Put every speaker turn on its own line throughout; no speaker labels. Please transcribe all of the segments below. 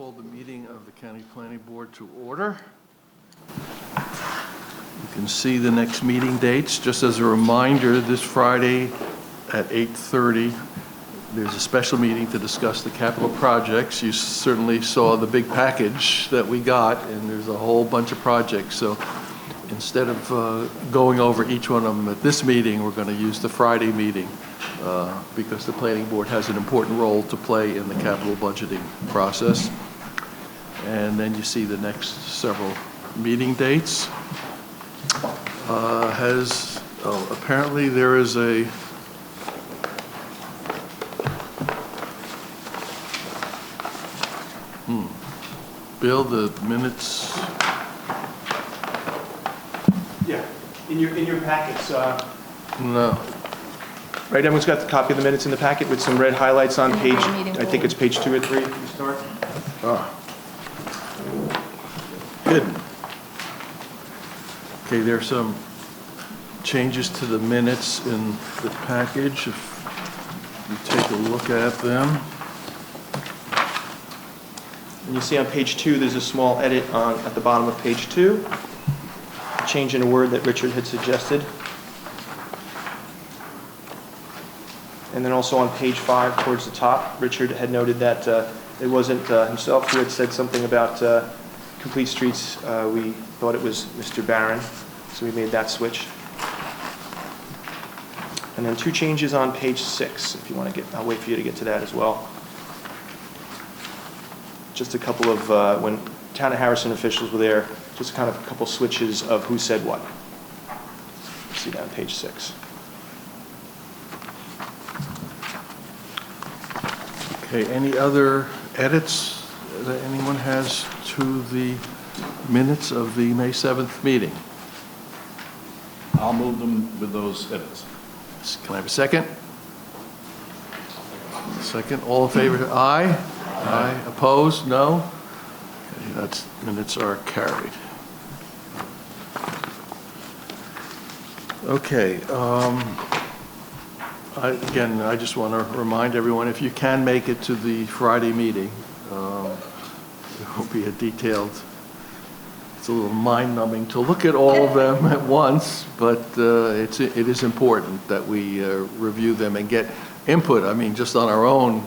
call the meeting of the County Planning Board to order. You can see the next meeting dates. Just as a reminder, this Friday at 8:30, there's a special meeting to discuss the capital projects. You certainly saw the big package that we got, and there's a whole bunch of projects. So instead of going over each one of them at this meeting, we're going to use the Friday meeting because the Planning Board has an important role to play in the capital budgeting process. And then you see the next several meeting dates. Apparently there is a Bill, the minutes.
Yeah, in your packets.
No.
Right, everyone's got the copy of the minutes in the packet with some red highlights on page, I think it's page 2 or 3. Can you start?
Hidden. Okay, there's some changes to the minutes in the package. If you take a look at them.
And you see on page 2, there's a small edit at the bottom of page 2. A change in a word that Richard had suggested. And then also on page 5, towards the top, Richard had noted that it wasn't himself who had said something about complete streets. We thought it was Mr. Barron, so we made that switch. And then 2 changes on page 6, if you want to get, I'll wait for you to get to that as well. Just a couple of, when Town of Harrison officials were there, just kind of a couple switches of who said what. See that on page 6.
Okay, any other edits that anyone has to the minutes of the May 7th meeting?
I'll move them with those edits.
Can I have a second? Second. All in favor? Aye. Aye. Opposed? No? Okay, that's, minutes are carried. Okay. I just want to remind everyone, if you can make it to the Friday meeting, there will be a detailed, it's a little mind-numbing to look at all of them at once, but it is important that we review them and get input. I mean, just on our own,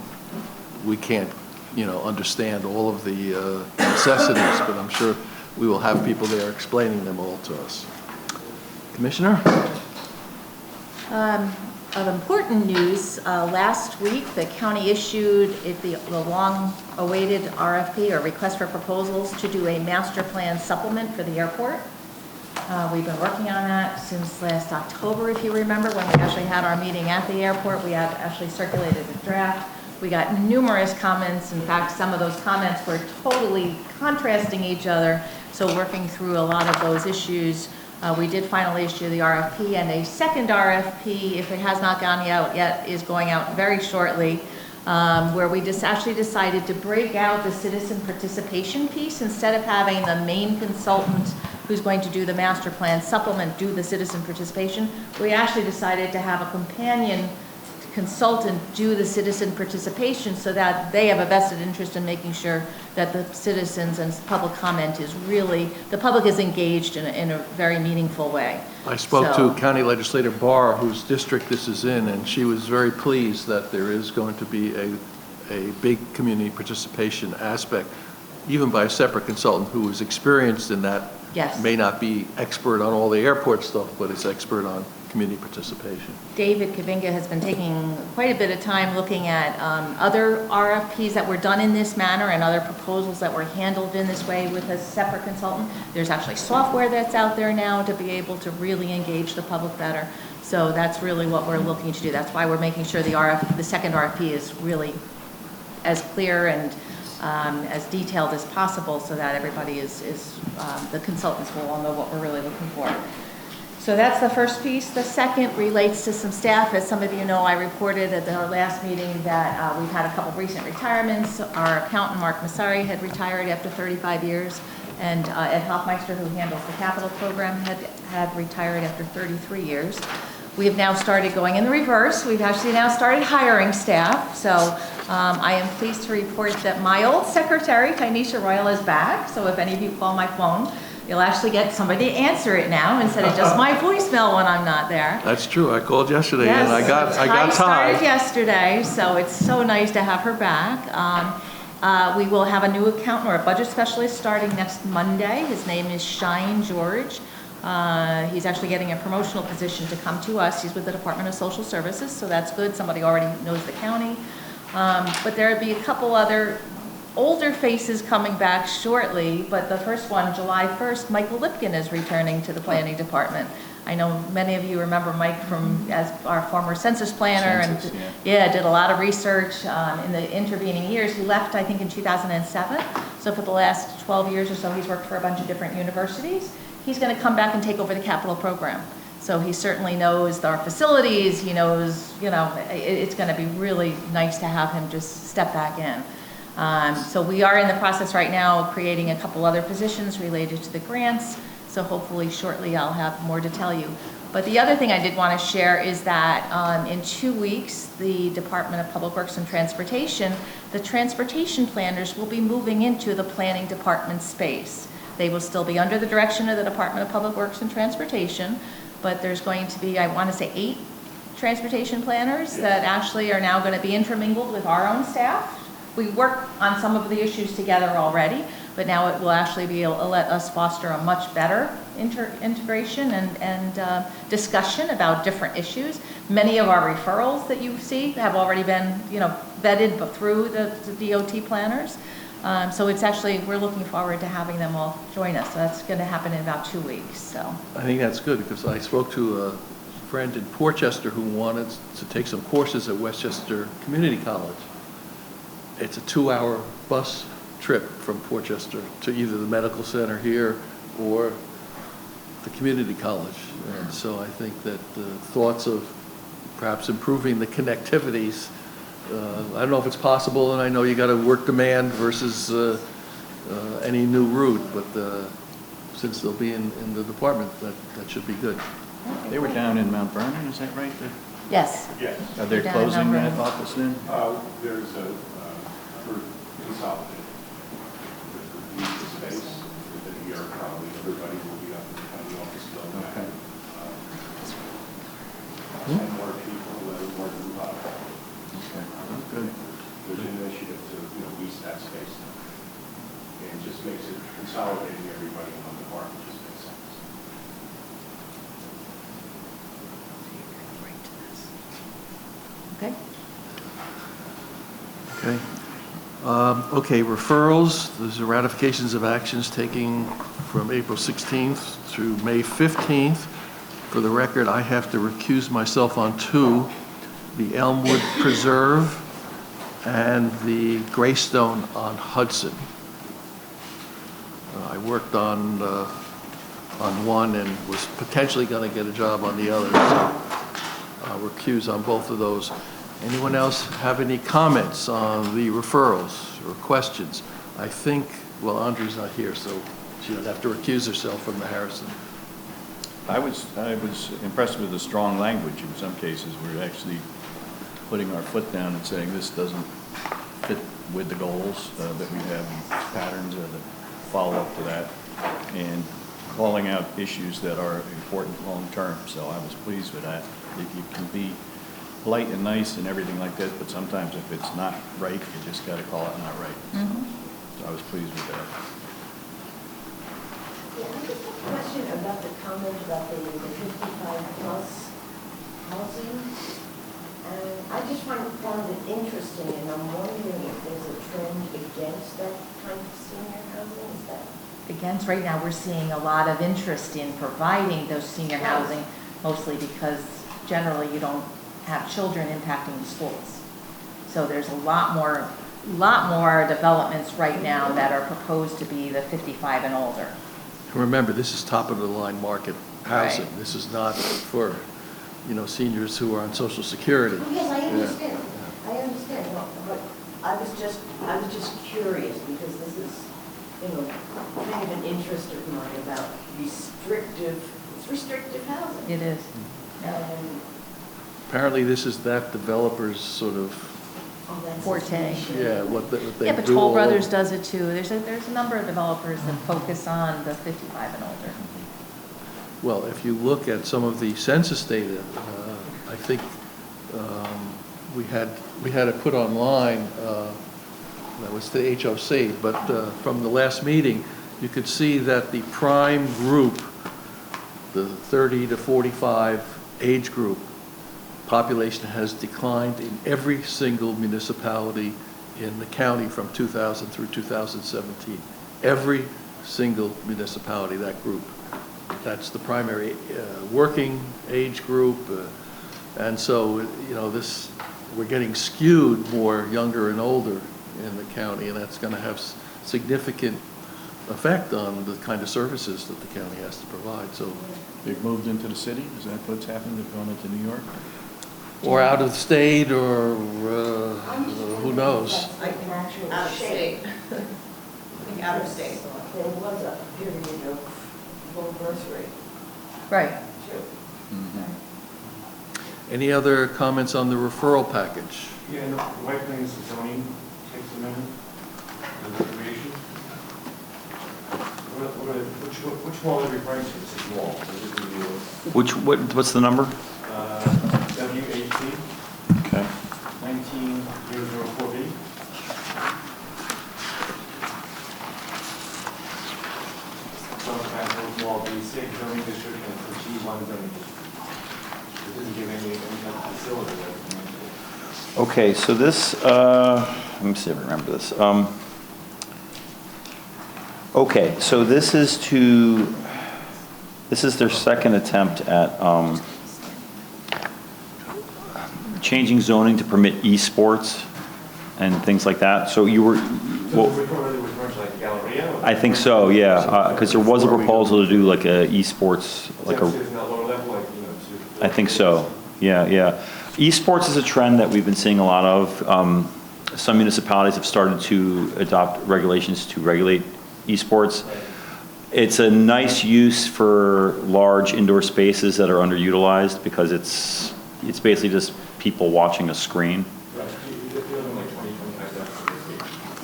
we can't, understand all of the necessities, but I'm sure we will have people there explaining them all to us. Commissioner?
Of important news, last week the county issued the long-awaited RFP, or request for proposals, to do a master plan supplement for the airport. We've been working on that since last October, if you remember, when we actually had our meeting at the airport. We had actually circulated a draft. We got numerous comments. In fact, some of those comments were totally contrasting each other. So working through a lot of those issues, we did finally issue the RFP, and a second RFP, if it has not gone out yet, is going out very shortly, where we just actually decided to break out the citizen participation piece. Instead of having the main consultant who's going to do the master plan supplement do the citizen participation, we actually decided to have a companion consultant do the citizen participation, so that they have a vested interest in making sure that the citizens and public comment is really, the public is engaged in a very meaningful way.
I spoke to County Legislator Barr, whose district this is in, and she was very pleased that there is going to be a big community participation aspect, even by a separate consultant who is experienced in that.
Yes.
May not be expert on all the airport stuff, but is expert on community participation.
David Kavinga has been taking quite a bit of time looking at other RFPs that were done in this manner and other proposals that were handled in this way with a separate consultant. There's actually software that's out there now to be able to really engage the public better. So that's really what we're looking to do. That's why we're making sure the second RFP is really as clear and as detailed as possible, so that everybody the consultants will all know what we're really looking for. So that's the first piece. The second relates to some staff. As some of you know, I reported at our last meeting that we've had a couple of recent retirements. Our accountant, Mark Massari, had retired after 35 years, and Ed Hoffmeister, who handles the capital program, had retired after 33 years. We have now started going in the reverse. We've actually now started hiring staff. So I am pleased to report that my old secretary, Tynesha Royal, is back. So if any of you call my phone, you'll actually get somebody to answer it now instead of just my voicemail when I'm not there.
That's true. I called yesterday
Yes,
and I got
Ty started
Ty.
yesterday, so it's so nice to have her back. We will have a new accountant or a budget specialist starting next Monday. His name is Shine George. He's actually getting a promotional position to come to us. He's with the Department of Social Services, so that's good. Somebody already knows the county. But there'll be a couple other older faces coming back shortly, but the first one, July 1st, Michael Lipkin is returning to the Planning Department. I know many of you remember Mike from as our former census planner
Census,
and
yeah.
did a lot of research in the intervening years. He left, I think, in 2007. So for the last 12 years or so, he's worked for a bunch of different universities. He's going to come back and take over the capital program. So he certainly knows our facilities. He knows, it's going to be really nice to have him just step back in. So we are in the process right now of creating a couple other positions related to the grants. So hopefully shortly I'll have more to tell you. But the other thing I did want to share is that in 2 weeks, the Department of Public Works and Transportation, the transportation planners will be moving into the planning department space. They will still be under the direction of the Department of Public Works and Transportation, but there's going to be, I want to say, 8 transportation planners that actually are now going to be intermingled with our own staff. We work on some of the issues together already, but now it will actually be able to let us foster a much better integration and discussion about different issues. Many of our referrals that you see have already been, vetted through the DOT planners. So it's actually, we're looking forward to having them all join us. So that's going to happen in about 2 weeks. So
I think that's good because I spoke to a friend in Portchester who wanted to take some courses at Westchester Community College. It's a 2-hour bus trip from Portchester to either the medical center here or the community college. And so I think that the thoughts of perhaps improving the connectivities, I don't know if it's possible, and I know you got to work demand versus any new route, but since they'll be in the department, that should be good.
They were down in Mount Vernon, is that right?
yes.
Yes,
Are they
Down in
closing
Mount
that
Vernon.
office then?
there's a, for consolidated, the space, within a year, probably everybody will be up in the county office building.
Okay.
10 more people, more than
Okay, good.
there's an initiative to, lease that space. And it just makes it, consolidating everybody in one department just makes sense.
Okay.
Okay. Okay, referrals, those are ratifications of actions taking from April 16th through May 15th. For the record, I have to recuse myself on 2, the Elmwood Preserve and the Greystone on Hudson. I worked on one and was potentially going to get a job on the other, so I'll recuse on both of those. Anyone else have any comments on the referrals or questions? I think, well, Andrea's not here, so she would have to recuse herself from the Harrison.
I was impressed with the strong language. In some cases, we're actually putting our foot down and saying this doesn't fit with the goals that we have, patterns or the follow-up to that, and calling out issues that are important long-term. So I was pleased with that. You can be polite and nice and everything like that, but sometimes if it's not right, you just got to call it not right. So I was pleased with that.
Yeah, I just have a question about the comment about the 55-plus housing. And I just found it interesting, and I'm wondering if there's a trend against that kind of senior housing. Is that?
Against, right now, we're seeing a lot of interest in providing those senior housing, mostly because generally you don't have children impacting the schools. So there's a lot more developments right now that are proposed to be the 55 and older.
Remember, this is top-of-the-line market housing.
Right.
This is not for, seniors who are on Social Security.
Oh, yes, I understand.
Yeah.
I understand. No, but I was just curious because this is, kind of an interest of mine about restrictive housing.
It is.
And,
Apparently, this is that developer's sort of,
oh, that's.
Forte.
yeah, what they do.
Yeah, but Toll Brothers does it too. There's a number of developers that focus on the 55 and older.
Well, if you look at some of the census data, I think we had it put online, that was the HOC, but from the last meeting, you could see that the prime group, the 30 to 45 age group, population has declined in every single municipality in the county from 2000 through 2017. Every single municipality, that group. That's the primary working age group. And so, you know, we're getting skewed more younger and older in the county, and that's going to have significant effect on the kind of services that the county has to provide. So,
They've moved into the city? Is that what's happened? They've gone into New York?
or out of state, or
I'm just
who
wondering
knows?
if that's an actual
Out of
shape.
state. I think out of state.
There was a period of low birth rate,
Right.
too.
Any other comments on the referral package?
Yeah, and the White Plains zoning takes a minute, the recreation. Which wall are you referring to? This is wall.
What's the number?
WHP
Okay.
19004B. Wall B6 zoning district and for G1 zoning district. It doesn't give any type of facility.
Okay, so this, let me see if I remember this. Okay, so this is their second attempt at changing zoning to permit esports and things like that. So you were, well,
Like Galleria?
I think so, yeah, because there was a proposal to do like a esports, like a. I think so. Yeah, yeah. Esports is a trend that we've been seeing a lot of. Some municipalities have started to adopt regulations to regulate esports. It's a nice use for large indoor spaces that are underutilized because it's basically just people watching a screen.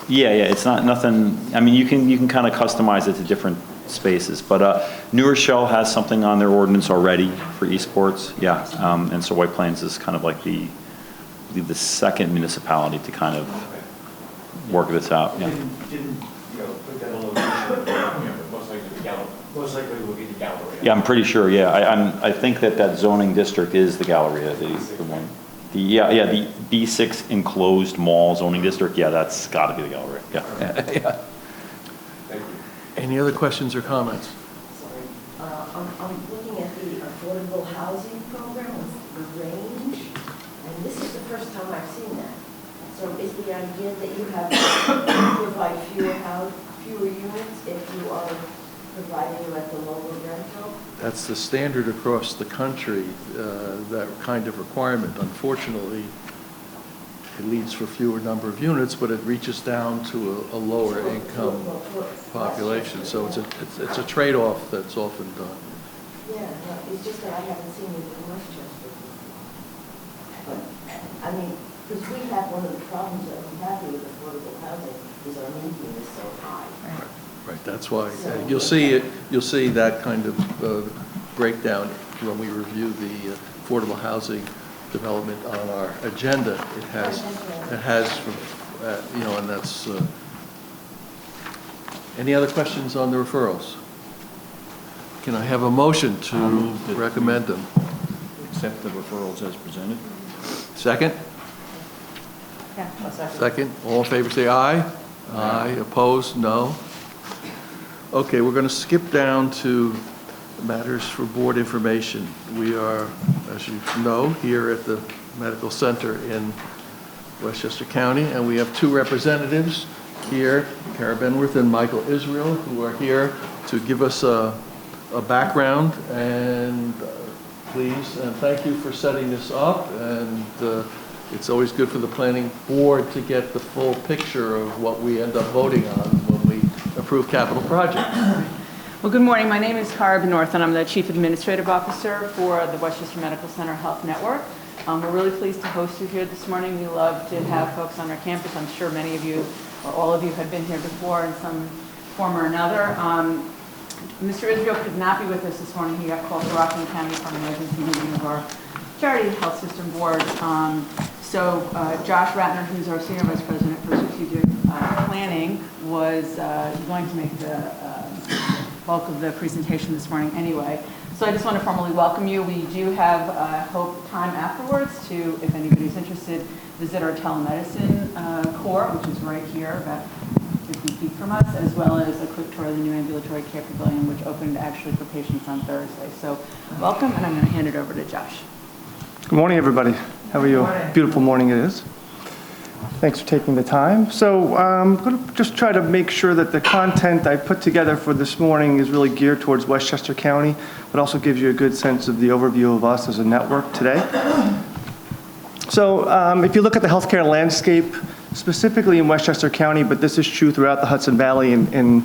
Yeah, yeah, it's not nothing. I mean, you can kind of customize it to different spaces, but New Rochelle has something on their ordinance already for esports. Yeah, and so White Plains is kind of like the second municipality to kind of work this out. Yeah.
Didn't put that on location, most likely it will be the Galleria.
Yeah, I'm pretty sure. Yeah, I think that zoning district is the Galleria, the one. The B6 enclosed mall zoning district. Yeah, that's got to be the Galleria. Yeah. Yeah.
Thank you.
Any other questions or comments?
Sorry. I'm looking at the affordable housing program with the range, and this is the first time I've seen that. So is the idea that you have to provide fewer units if you are providing them at the local rental?
That's the standard across the country, that kind of requirement. Unfortunately, it leads for fewer number of units, but it reaches down to a lower income population. So it's a trade-off that's often done.
Yeah, no, it's just that I haven't seen it in Westchester. But, I mean, because we have one of the problems that we have here with affordable housing is our median is so high.
Right, that's why, you'll see that kind of breakdown when we review the affordable housing development on our agenda. It has, and that's, any other questions on the referrals? Can I have a motion to recommend them?
Accept the referrals as presented?
Second?
A second.
Second, all in favor say aye. Aye, opposed, no. Okay, we're going to skip down to matters for board information. We are, as you know, here at the Medical Center in Westchester County, and we have two representatives here, Kara Benworth and Michael Israel, who are here to give us a background, and please, and thank you for setting this up, and it's always good for the planning board to get the full picture of what we end up voting on when we approve capital projects.
Well, good morning. My name is Cara Benorth, and I'm the Chief Administrative Officer for the Westchester Medical Center Health Network. We're really pleased to host you here this morning. We love to have folks on our campus. I'm sure many of you, or all of you, have been here before in some form or another. Mr. Israel could not be with us this morning. He got called to Rockland County for an emergency meeting of our Charity Health System Board. So Josh Ratner, who's our Senior Vice President for Strategic Planning, was going to make the bulk of the presentation this morning anyway. So I just want to formally welcome you. We do have, hope, time afterwards to, if anybody's interested, visit our telemedicine core, which is right here, about 50 feet from us, as well as a quick tour of the new ambulatory care pavilion, which opened actually for patients on Thursday. So welcome, and I'm going to hand it over to Josh.
Good morning, everybody. How are you? Beautiful morning it is. Thanks for taking the time. So I'm going to just try to make sure that the content I put together for this morning is really geared towards Westchester County, but also gives you a good sense of the overview of us as a network today. So if you look at the healthcare landscape, specifically in Westchester County, but this is true throughout the Hudson Valley and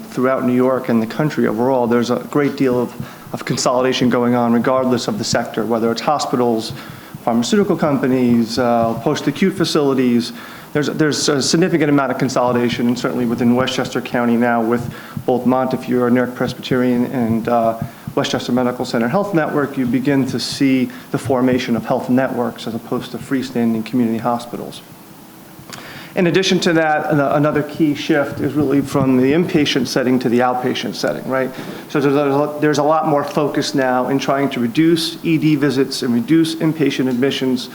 throughout New York and the country overall, there's a great deal of consolidation going on regardless of the sector, whether it's hospitals, pharmaceutical companies, post-acute facilities. There's a significant amount of consolidation, and certainly within Westchester County now with both Montefiore, Newark Presbyterian, and Westchester Medical Center Health Network, you begin to see the formation of health networks as opposed to freestanding community hospitals. In addition to that, another key shift is really from the inpatient setting to the outpatient setting, right? So there's a lot more focus now in trying to reduce ED visits and reduce inpatient admissions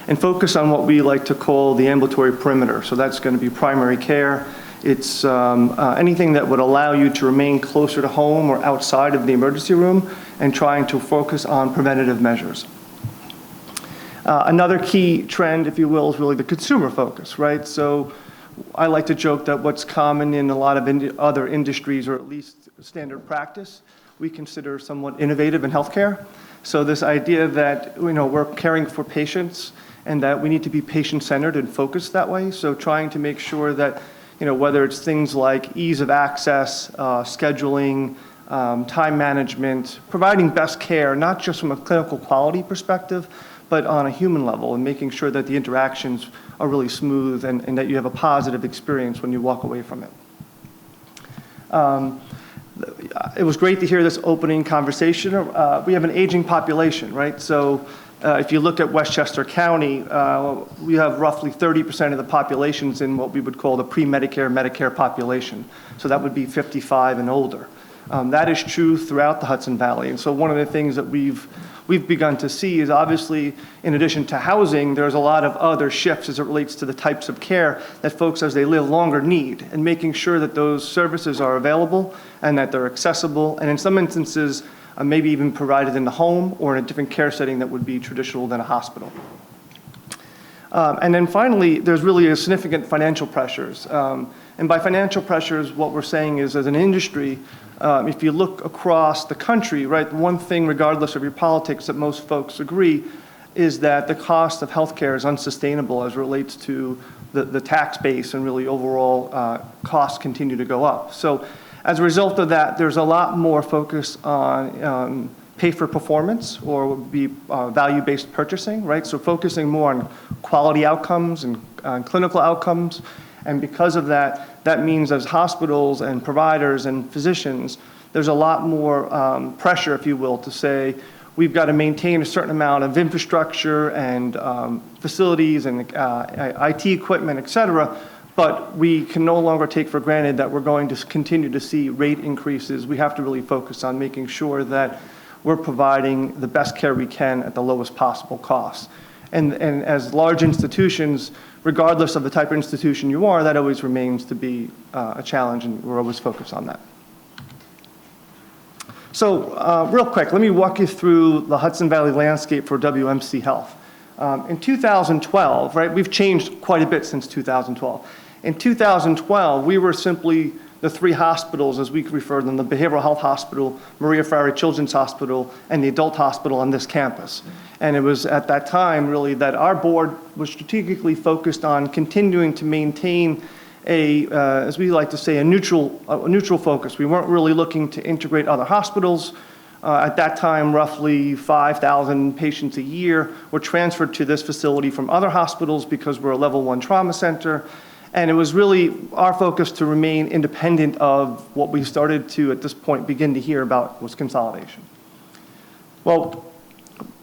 and focus on what we like to call the ambulatory perimeter. So that's going to be primary care. It's anything that would allow you to remain closer to home or outside of the emergency room and trying to focus on preventative measures. Another key trend, if you will, is really the consumer focus, right? So I like to joke that what's common in a lot of other industries, or at least standard practice, we consider somewhat innovative in healthcare. So this idea that, we're caring for patients and that we need to be patient-centered and focused that way. So trying to make sure that, whether it's things like ease of access, scheduling, time management, providing best care, not just from a clinical quality perspective, but on a human level, and making sure that the interactions are really smooth and that you have a positive experience when you walk away from it. It was great to hear this opening conversation. We have an aging population, right? So if you look at Westchester County, we have roughly 30% of the populations in what we would call the pre-Medicare, Medicare population. So that would be 55 and older. That is true throughout the Hudson Valley. And so one of the things that we've begun to see is obviously, in addition to housing, there's a lot of other shifts as it relates to the types of care that folks as they live longer need, and making sure that those services are available and that they're accessible, and in some instances, maybe even provided in the home or in a different care setting that would be traditional than a hospital. And then finally, there's really a significant financial pressures. And by financial pressures, what we're saying is, as an industry, if you look across the country, right, one thing, regardless of your politics, that most folks agree is that the cost of healthcare is unsustainable as it relates to the tax base, and really overall costs continue to go up. So as a result of that, there's a lot more focus on pay for performance, or would be value-based purchasing, right? So focusing more on quality outcomes and clinical outcomes. And because of that, that means as hospitals and providers and physicians, there's a lot more pressure, if you will, to say, we've got to maintain a certain amount of infrastructure and facilities and IT equipment, et cetera, but we can no longer take for granted that we're going to continue to see rate increases. We have to really focus on making sure that we're providing the best care we can at the lowest possible cost. And as large institutions, regardless of the type of institution you are, that always remains to be a challenge, and we're always focused on that. So real quick, let me walk you through the Hudson Valley landscape for WMC Health. In 2012, right, we've changed quite a bit since 2012. In 2012, we were simply the three hospitals, as we refer to them, the Behavioral Health Hospital, Maria Frari Children's Hospital, and the Adult Hospital on this campus. And it was at that time, really, that our board was strategically focused on continuing to maintain as we like to say, a neutral focus. We weren't really looking to integrate other hospitals. At that time, roughly 5,000 patients a year were transferred to this facility from other hospitals because we're a level 1 trauma center. And it was really our focus to remain independent of what we started to, at this point, begin to hear about was consolidation. Well,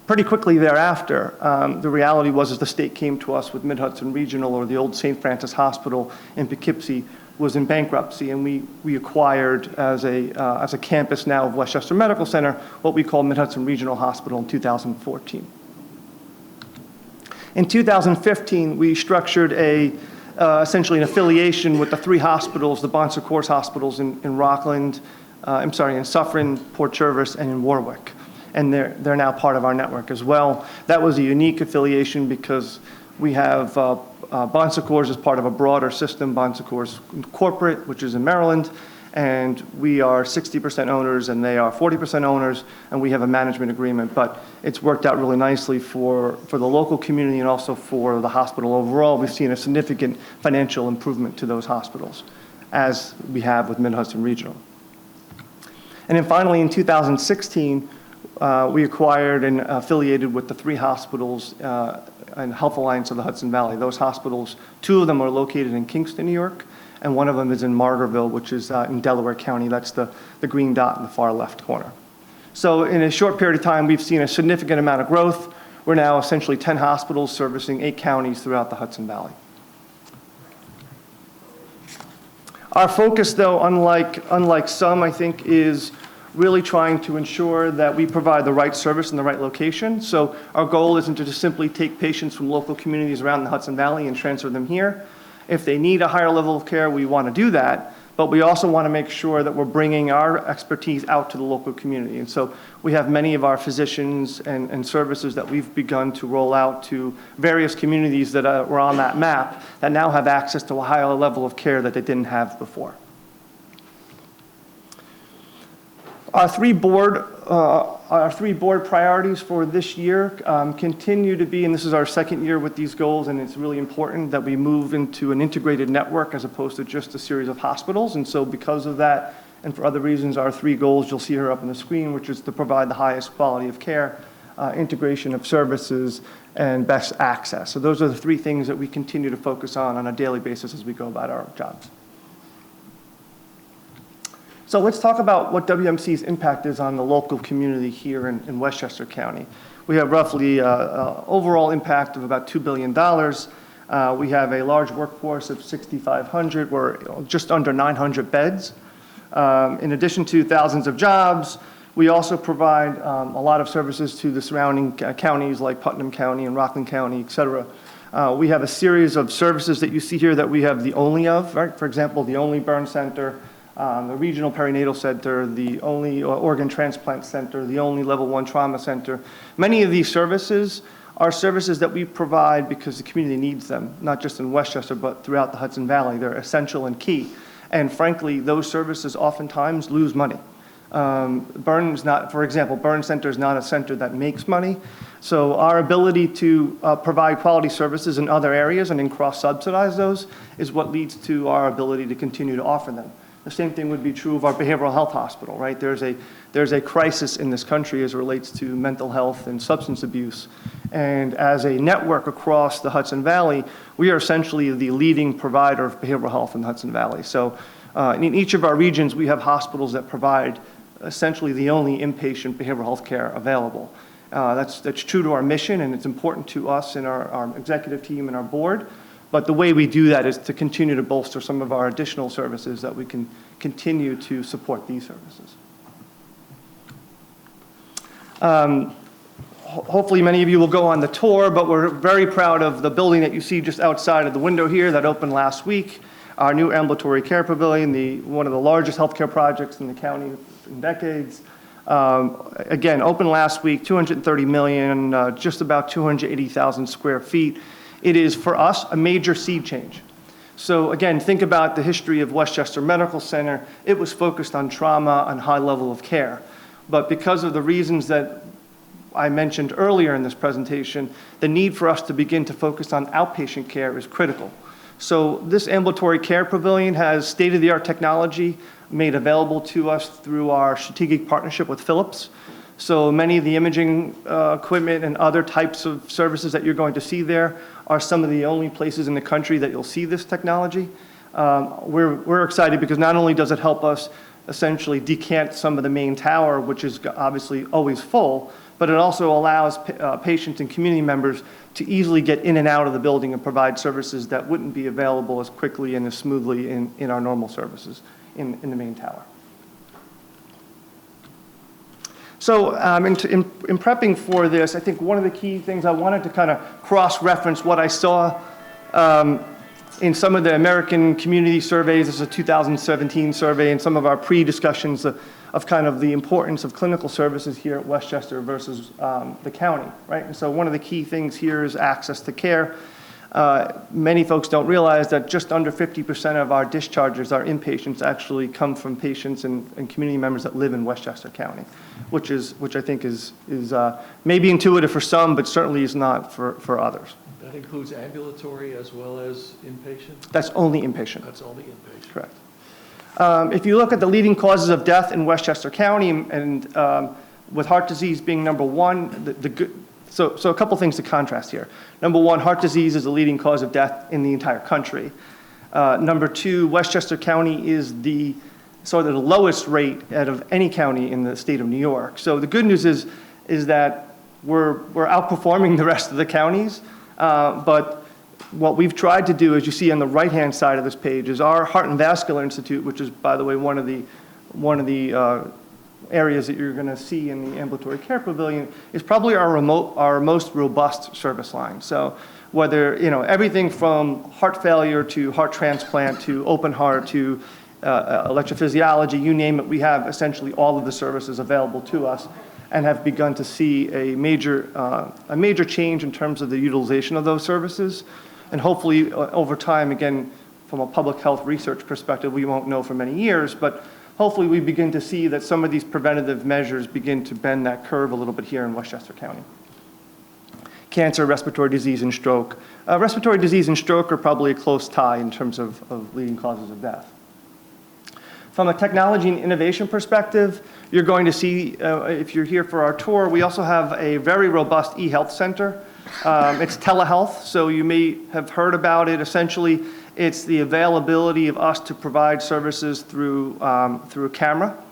pretty quickly thereafter, the reality was as the state came to us with Mid-Hudson Regional, or the old St. Francis Hospital in Poughkeepsie, was in bankruptcy, and we acquired as a campus now of Westchester Medical Center what we call Mid-Hudson Regional Hospital in 2014. In 2015, we structured essentially an affiliation with the 3 hospitals, the Bon Secours hospitals in Rockland, in Suffern, Port Jervis, and in Warwick. And they're now part of our network as well. That was a unique affiliation because we have Bon Secours as part of a broader system, Bon Secours Corporate, which is in Maryland, and we are 60% owners and they are 40% owners, and we have a management agreement. But it's worked out really nicely for the local community and also for the hospital overall. We've seen a significant financial improvement to those hospitals, as we have with Mid-Hudson Regional. And then finally, in 2016, we acquired and affiliated with the 3 hospitals and Health Alliance of the Hudson Valley. Those hospitals, 2 of them are located in Kingston, New York, and one of them is in Margaretville, which is in Delaware County. That's the green dot in the far left corner. So in a short period of time, we've seen a significant amount of growth. We're now essentially 10 hospitals servicing 8 counties throughout the Hudson Valley. Our focus, though, unlike some, I think, is really trying to ensure that we provide the right service in the right location. So our goal isn't to just simply take patients from local communities around the Hudson Valley and transfer them here. If they need a higher level of care, we want to do that, but we also want to make sure that we're bringing our expertise out to the local community. And so we have many of our physicians and services that we've begun to roll out to various communities that were on that map that now have access to a higher level of care that they didn't have before. Our three board priorities for this year continue to be, and this is our second year with these goals, and it's really important that we move into an integrated network as opposed to just a series of hospitals. And so because of that, and for other reasons, our 3 goals, you'll see here up on the screen, which is to provide the highest quality of care, integration of services, and best access. So those are the 3 things that we continue to focus on a daily basis as we go about our jobs. So let's talk about what WMC's impact is on the local community here in Westchester County. We have roughly overall impact of about $2 billion. We have a large workforce of 6,500. We're just under 900 beds. In addition to thousands of jobs, we also provide a lot of services to the surrounding counties like Putnam County and Rockland County, et cetera. We have a series of services that you see here that we have the only of, right? For example, the only burn center, the regional perinatal center, the only organ transplant center, the only level 1 trauma center. Many of these services are services that we provide because the community needs them, not just in Westchester, but throughout the Hudson Valley. They're essential and key. And frankly, those services oftentimes lose money. Burn center is not a center that makes money. So our ability to provide quality services in other areas and then cross-subsidize those is what leads to our ability to continue to offer them. The same thing would be true of our behavioral health hospital, right? There's a crisis in this country as it relates to mental health and substance abuse. And as a network across the Hudson Valley, we are essentially the leading provider of behavioral health in the Hudson Valley. So in each of our regions, we have hospitals that provide essentially the only inpatient behavioral health care available. That's true to our mission, and it's important to us and our executive team and our board. But the way we do that is to continue to bolster some of our additional services that we can continue to support these services. Hopefully many of you will go on the tour, but we're very proud of the building that you see just outside of the window here that opened last week. Our new ambulatory care pavilion, one of the largest healthcare projects in the county in decades. Again, opened last week, $230 million, just about 280,000 square feet. It is, for us, a major sea change. So again, think about the history of Westchester Medical Center. It was focused on trauma and high level of care. But because of the reasons that I mentioned earlier in this presentation, the need for us to begin to focus on outpatient care is critical. So this ambulatory care pavilion has state-of-the-art technology made available to us through our strategic partnership with Philips. So many of the imaging equipment and other types of services that you're going to see there are some of the only places in the country that you'll see this technology. We're excited because not only does it help us essentially decant some of the main tower, which is obviously always full, but it also allows patients and community members to easily get in and out of the building and provide services that wouldn't be available as quickly and as smoothly in our normal services in the main tower. So in prepping for this, I think one of the key things I wanted to kind of cross-reference what I saw in some of the American community surveys. This is a 2017 survey, and some of our pre-discussions of kind of the importance of clinical services here at Westchester versus the county, right? And so one of the key things here is access to care. Many folks don't realize that just under 50% of our discharges, our inpatients, actually come from patients and community members that live in Westchester County, which I think is maybe intuitive for some, but certainly is not for others.
That includes ambulatory as well as inpatient?
That's only inpatient.
That's only inpatient.
Correct. If you look at the leading causes of death in Westchester County, and with heart disease being number one, so a couple things to contrast here. Number one, heart disease is the leading cause of death in the entire country. Number two, Westchester County is the sort of the lowest rate out of any county in the state of New York. So the good news is that we're outperforming the rest of the counties. But what we've tried to do, as you see on the right-hand side of this page, is our Heart and Vascular Institute, which is, by the way, one of the areas that you're going to see in the ambulatory care pavilion, is probably our most robust service line. So whether, everything from heart failure to heart transplant to open heart to electrophysiology, you name it, we have essentially all of the services available to us, and have begun to see a major change in terms of the utilization of those services. And hopefully, over time, again, from a public health research perspective, we won't know for many years, but hopefully we begin to see that some of these preventative measures begin to bend that curve a little bit here in Westchester County. Cancer, respiratory disease, and stroke. Respiratory disease and stroke are probably a close tie in terms of leading causes of death. From a technology and innovation perspective, you're going to see, if you're here for our tour, we also have a very robust e-health center. It's telehealth, so you may have heard about it. Essentially, it's the availability of us to provide services through a camera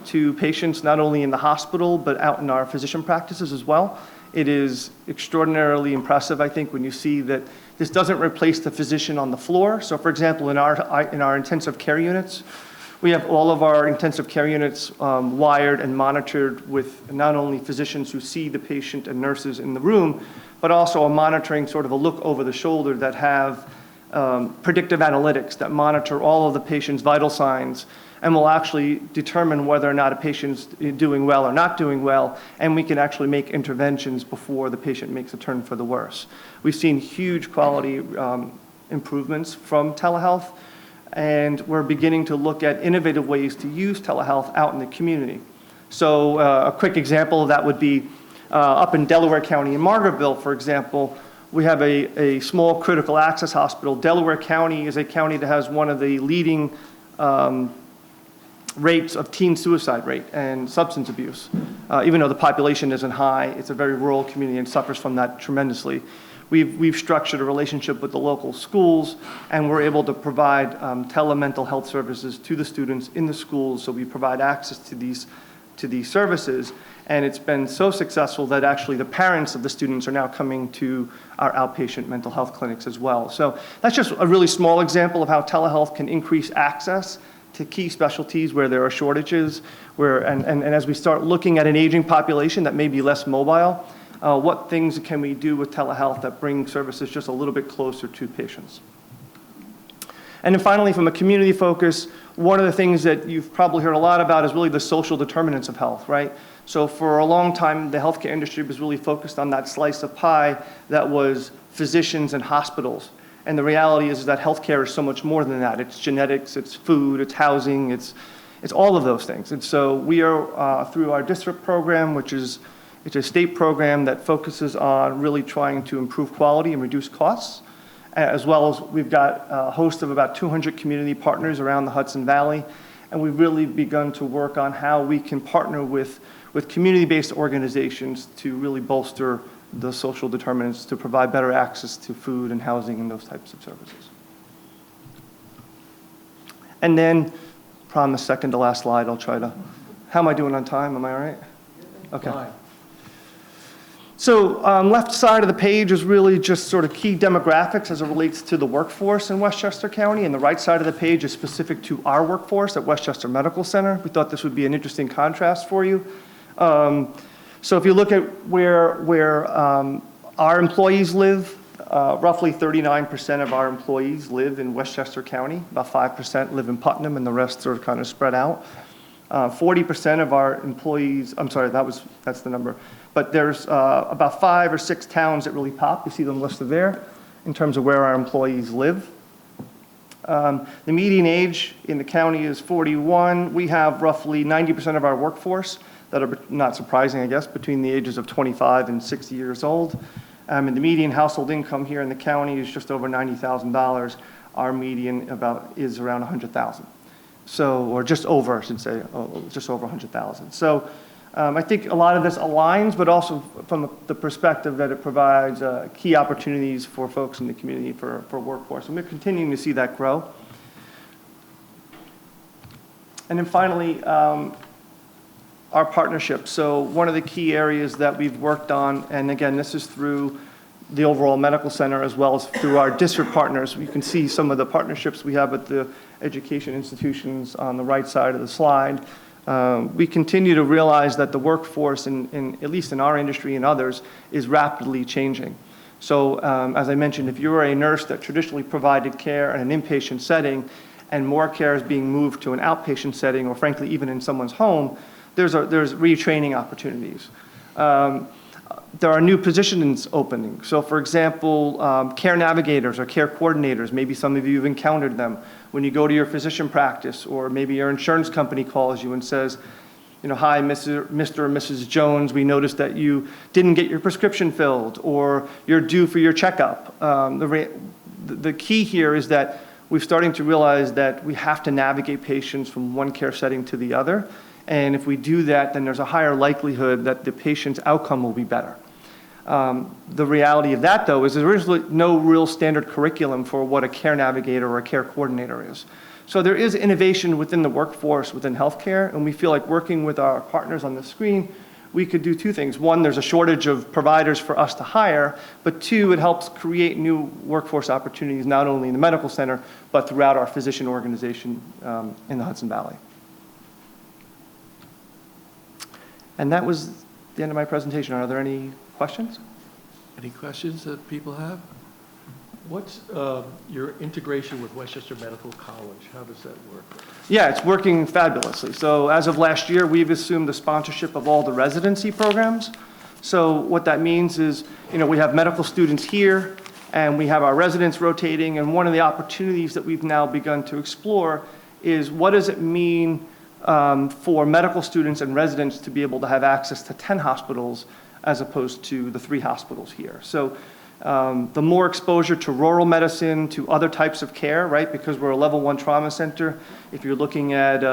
to patients not only in the hospital, but out in our physician practices as well. It is extraordinarily impressive, I think, when you see that this doesn't replace the physician on the floor. So, for example, in our intensive care units, we have all of our intensive care units wired and monitored with not only physicians who see the patient and nurses in the room, but also a monitoring sort of a look over the shoulder that have predictive analytics that monitor all of the patient's vital signs and will actually determine whether or not a patient's doing well or not doing well, and we can actually make interventions before the patient makes a turn for the worse. We've seen huge quality improvements from telehealth, and we're beginning to look at innovative ways to use telehealth out in the community. So a quick example of that would be up in Delaware County in Margaretville, for example, we have a small critical access hospital. Delaware County is a county that has one of the leading rates of teen suicide rate and substance abuse. Even though the population isn't high, it's a very rural community and suffers from that tremendously. We've structured a relationship with the local schools, and we're able to provide telemental health services to the students in the schools, so we provide access to these services. And it's been so successful that actually the parents of the students are now coming to our outpatient mental health clinics as well. So that's just a really small example of how telehealth can increase access to key specialties where there are shortages, and as we start looking at an aging population that may be less mobile, what things can we do with telehealth that bring services just a little bit closer to patients? And then finally, from a community focus, one of the things that you've probably heard a lot about is really the social determinants of health, right? So for a long time, the healthcare industry was really focused on that slice of pie that was physicians and hospitals. And the reality is that healthcare is so much more than that. It's genetics, it's food, it's housing, it's all of those things. And so we are, through our district program, which is it's a state program that focuses on really trying to improve quality and reduce costs. as well as we've got a host of about 200 community partners around the Hudson Valley. And we've really begun to work on how we can partner with community-based organizations to really bolster the social determinants to provide better access to food and housing and those types of services. And then, promise, second to last slide, I'll try to, how am I doing on time? Am I all right? Okay.
Fine.
So left side of the page is really just sort of key demographics as it relates to the workforce in Westchester County, and the right side of the page is specific to our workforce at Westchester Medical Center. We thought this would be an interesting contrast for you. So if you look at where our employees live, roughly 39% of our employees live in Westchester County, about 5% live in Putnam, and the rest are kind of spread out. 40% of our employees, I'm sorry, that's the number, but there's about 5 or 6 towns that really pop. You see them listed there in terms of where our employees live. The median age in the county is 41. We have roughly 90% of our workforce that are, not surprising, I guess, between the ages of 25 and 60 years old. And the median household income here in the county is just over $90,000. Our median is around $100,000. So, or just over, I should say, just over 100,000. So I think a lot of this aligns, but also from the perspective that it provides key opportunities for folks in the community for workforce. And we're continuing to see that grow. And then finally, our partnerships. So one of the key areas that we've worked on, and again, this is through the overall medical center as well as through our district partners. You can see some of the partnerships we have with the education institutions on the right side of the slide. We continue to realize that the workforce, at least in our industry and others, is rapidly changing. So as I mentioned, if you're a nurse that traditionally provided care in an inpatient setting and more care is being moved to an outpatient setting, or frankly even in someone's home, there's retraining opportunities. There are new positions opening. So for example, care navigators or care coordinators, maybe some of you have encountered them when you go to your physician practice, or maybe your insurance company calls you and says, you know, hi, Mr. or Mrs. Jones, we noticed that you didn't get your prescription filled, or you're due for your checkup. The key here is that we're starting to realize that we have to navigate patients from one care setting to the other. And if we do that, then there's a higher likelihood that the patient's outcome will be better. The reality of that, though, is there is no real standard curriculum for what a care navigator or a care coordinator is. So there is innovation within the workforce, within healthcare, and we feel like working with our partners on the screen, we could do two things. One, there's a shortage of providers for us to hire, but two, it helps create new workforce opportunities, not only in the medical center, but throughout our physician organization in the Hudson Valley. And that was the end of my presentation. Are there any questions?
Any questions that people have? What's your integration with Westchester Medical College? How does that work?
Yeah, it's working fabulously. So as of last year, we've assumed the sponsorship of all the residency programs. So what that means is, you know, we have medical students here, and we have our residents rotating, and one of the opportunities that we've now begun to explore is what does it mean for medical students and residents to be able to have access to 10 hospitals as opposed to the 3 hospitals here. So the more exposure to rural medicine, to other types of care, right? Because we're a level 1 trauma center, if you're looking at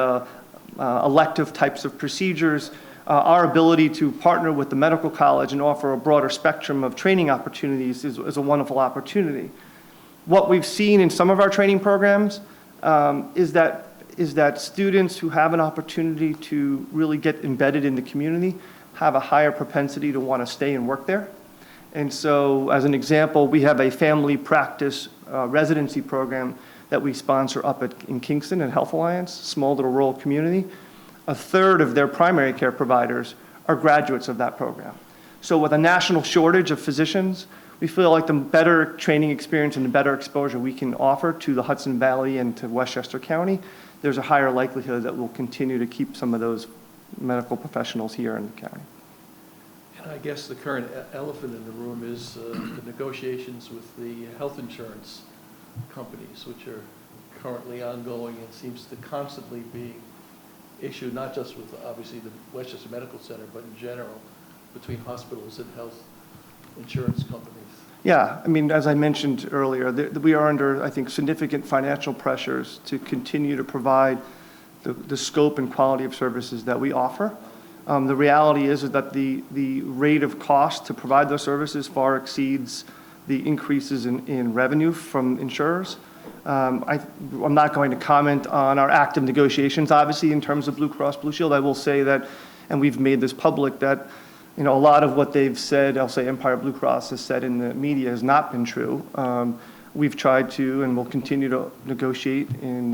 elective types of procedures, our ability to partner with the medical college and offer a broader spectrum of training opportunities is a wonderful opportunity. What we've seen in some of our training programs is that students who have an opportunity to really get embedded in the community have a higher propensity to want to stay and work there. And so, as an example, we have a family practice residency program that we sponsor up in Kingston at Health Alliance, small little rural community. A third of their primary care providers are graduates of that program. So with a national shortage of physicians, we feel like the better training experience and the better exposure we can offer to the Hudson Valley and to Westchester County, there's a higher likelihood that we'll continue to keep some of those medical professionals here in the county.
And I guess the current elephant in the room is the negotiations with the health insurance companies, which are currently ongoing and seems to constantly be issued, not just with obviously the Westchester Medical Center, but in general between hospitals and health insurance companies.
Yeah, I mean, as I mentioned earlier, we are under, I think, significant financial pressures to continue to provide the scope and quality of services that we offer. The reality is that the rate of cost to provide those services far exceeds the increases in revenue from insurers. I'm not going to comment on our active negotiations, obviously, in terms of Blue Cross Blue Shield. I will say that, and we've made this public, that a lot of what they've said, I'll say Empire Blue Cross has said in the media, has not been true. We've tried to and will continue to negotiate in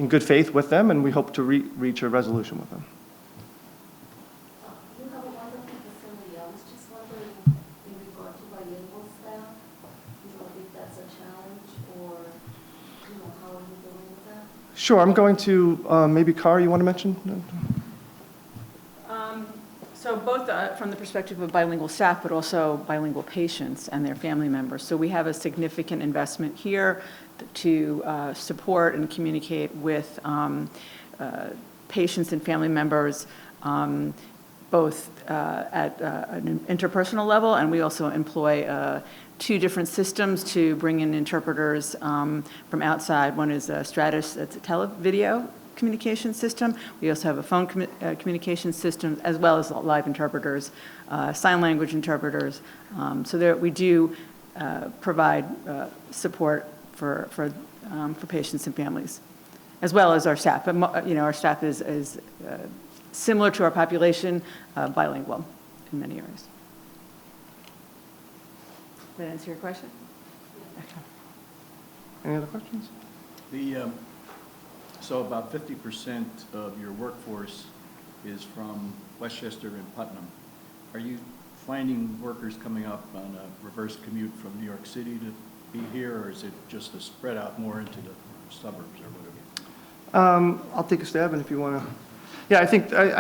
good faith with them, and we hope to reach a resolution with them.
You have a wonderful facility. I was just wondering, in regard to bilingual staff, if that's a challenge, or, how are you doing with that?
Sure, I'm going to, maybe Kara, you want to mention?
So both from the perspective of bilingual staff, but also bilingual patients and their family members. So we have a significant investment here to support and communicate with patients and family members, both at an interpersonal level, and we also employ 2 different systems to bring in interpreters from outside. One is Stratus, it's a televideo communication system. We also have a phone communication system, as well as live interpreters, sign language interpreters. So there, we do provide support for patients and families, as well as our staff. But our staff is similar to our population, bilingual in many areas. Did that answer your question? Okay.
Any other questions?
So about 50% of your workforce is from Westchester and Putnam. Are you finding workers coming up on a reverse commute from New York City to be here, or is it just a spread out more into the suburbs or whatever?
I'll take a stab, and if you want to. Yeah, I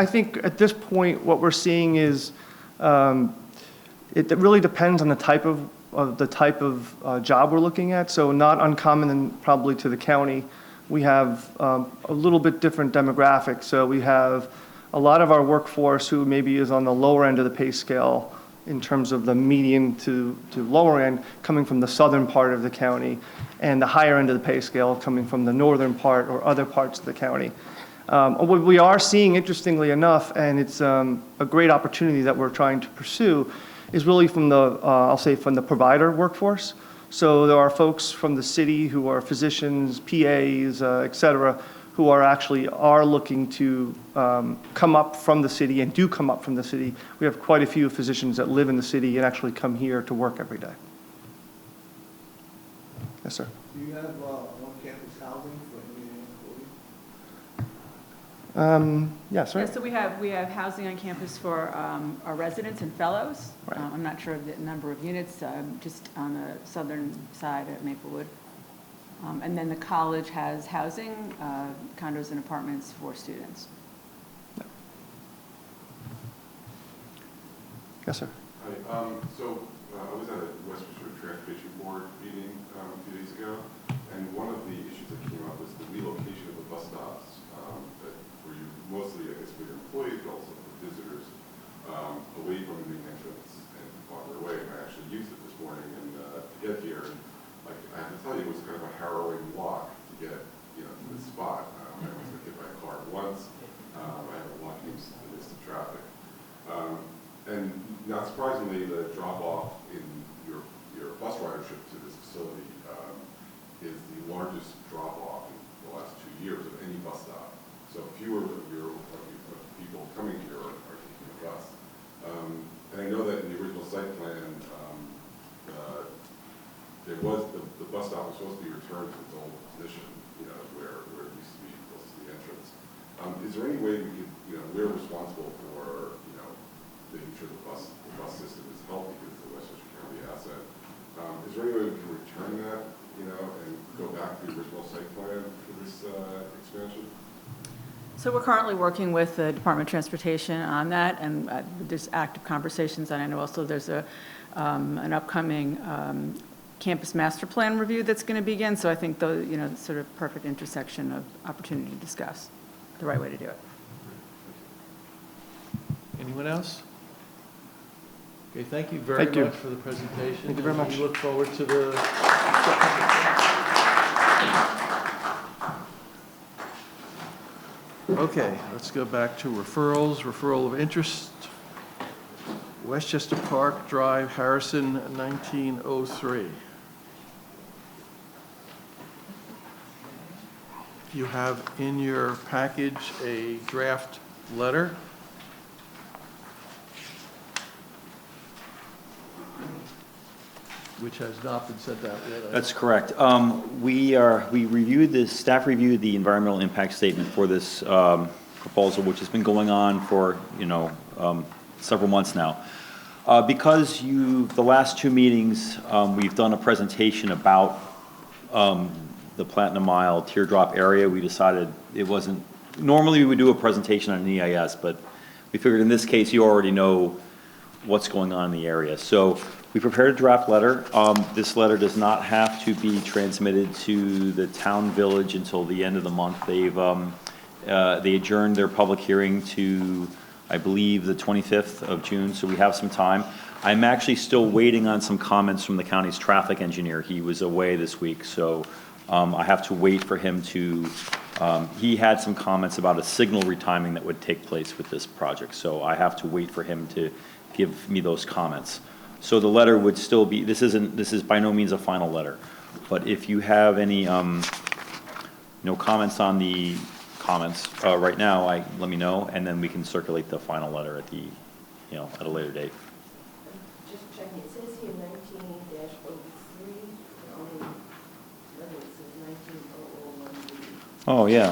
think at this point what we're seeing is it really depends on the type of job we're looking at. So not uncommon, and probably to the county, we have a little bit different demographics. So we have a lot of our workforce who maybe is on the lower end of the pay scale in terms of the median to lower end, coming from the southern part of the county, and the higher end of the pay scale coming from the northern part or other parts of the county. What we are seeing, interestingly enough, and it's a great opportunity that we're trying to pursue, is really from the, I'll say, from the provider workforce. So there are folks from the city who are physicians, PAs, et cetera, who are looking to come up from the city and do come up from the city. We have quite a few physicians that live in the city and actually come here to work every day. Yes, sir.
Do you have on-campus housing for any employees?
Yes, sir.
Yeah, so we have housing on campus for our residents and fellows.
Right.
I'm not sure of the number of units, just on the southern side at Maplewood. And then the college has housing, condos and apartments for students.
Yes, sir.
Hi, I was at a Westchester Transportation Board meeting a few days ago, and one of the issues that came up was the relocation of the bus stops that were used mostly, I guess, for your employees, but also for visitors, away from the main entrance and farther away. And I actually used it this morning and to get here. And, I have to tell you, it was kind of a harrowing walk to get, to this spot. I was hit by a car once. I had to walk into the midst of traffic. And not surprisingly, the drop-off in your bus ridership to this facility is the largest drop-off in the last 2 years of any bus stop. So fewer of people coming here are taking the bus. And I know that in the original site plan, the bus stop was supposed to be returned to its old position, where it used to be close to the entrance. Is there any way we could, we're responsible for, making sure the bus system is healthy because it's a Westchester County asset. Is there any way we can return that, and go back to the original site plan for this expansion?
So we're currently working with the Department of Transportation on that, and there's active conversations. And I know also there's an upcoming campus master plan review that's going to begin. So I think the sort of perfect intersection of opportunity to discuss the right way to do it.
Anyone else? Okay, thank you very
Thank you.
much for the presentation.
Thank you very much.
We look forward to the... Okay, let's go back to referrals. Referral of interest. Westchester Park Drive, Harrison, 1903. You have in your package a draft letter. Which has not been sent out yet.
That's correct. We reviewed this, staff reviewed the environmental impact statement for this proposal, which has been going on for, several months now. Because the last two meetings, we've done a presentation about the Platinum Mile teardrop area. We decided it wasn't, normally we would do a presentation on an EIS, but we figured in this case, you already know what's going on in the area. So we prepared a draft letter. This letter does not have to be transmitted to the town village until the end of the month. They adjourned their public hearing to, I believe, the 25th of June, so we have some time. I'm actually still waiting on some comments from the county's traffic engineer. He was away this week, so I have to wait for him to, he had some comments about a signal retiming that would take place with this project, so I have to wait for him to give me those comments. So the letter would still be, this is by no means a final letter, but if you have any, comments on the comments right now, let me know, and then we can circulate the final letter at the, at a later date.
Just checking, it says here 19-03, whether it says 19001.
Oh, yeah.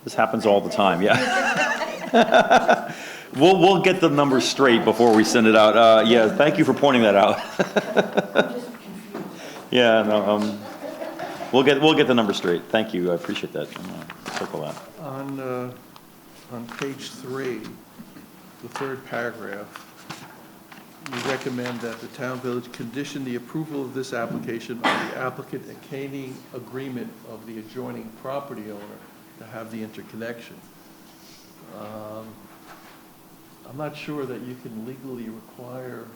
This happens all the time, yeah. We'll get the numbers straight before we send it out. Yeah, thank you for pointing that out.
I'm just confused.
Yeah, no, we'll get the numbers straight. Thank you, I appreciate that. I'm gonna circle that.
On page 3, the third paragraph, you recommend that the town village condition the approval of this application on the applicant obtaining agreement of the adjoining property owner to have the interconnection. I'm not sure that you can legally require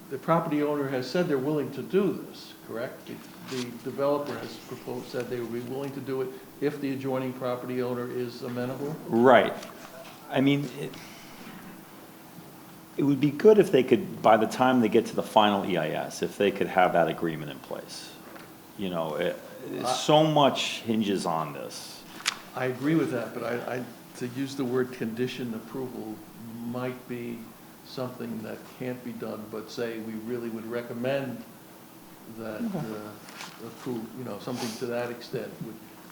the property owner has said they're willing to do this, correct? The developer has said they would be willing to do it if the adjoining property owner is amenable?
Right. I mean, it would be good if they could, by the time they get to the final EIS, if they could have that agreement in place. So much hinges on this.
I agree with that, but to use the word condition approval might be something that can't be done, but say we really would recommend that approve, something to that extent.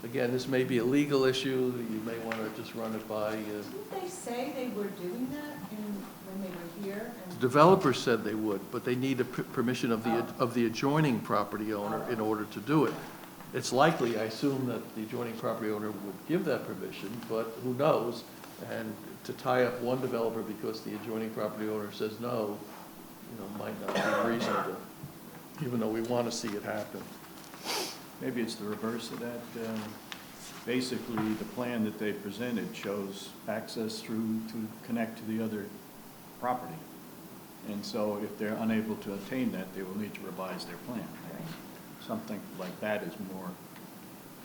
Again, this may be a legal issue, you may want to just run it by.
Didn't they say they were doing that when they were here?
The developer said they would, but they need a permission of the adjoining property owner in order to do it. It's likely, I assume, that the adjoining property owner would give that permission, but who knows? And to tie up one developer because the adjoining property owner says no, might not be reasonable, even though we want to see it happen.
Maybe it's the reverse of that. Basically, the plan that they presented shows access through to connect to the other property. And so if they're unable to attain that, they will need to revise their plan. Something like that is more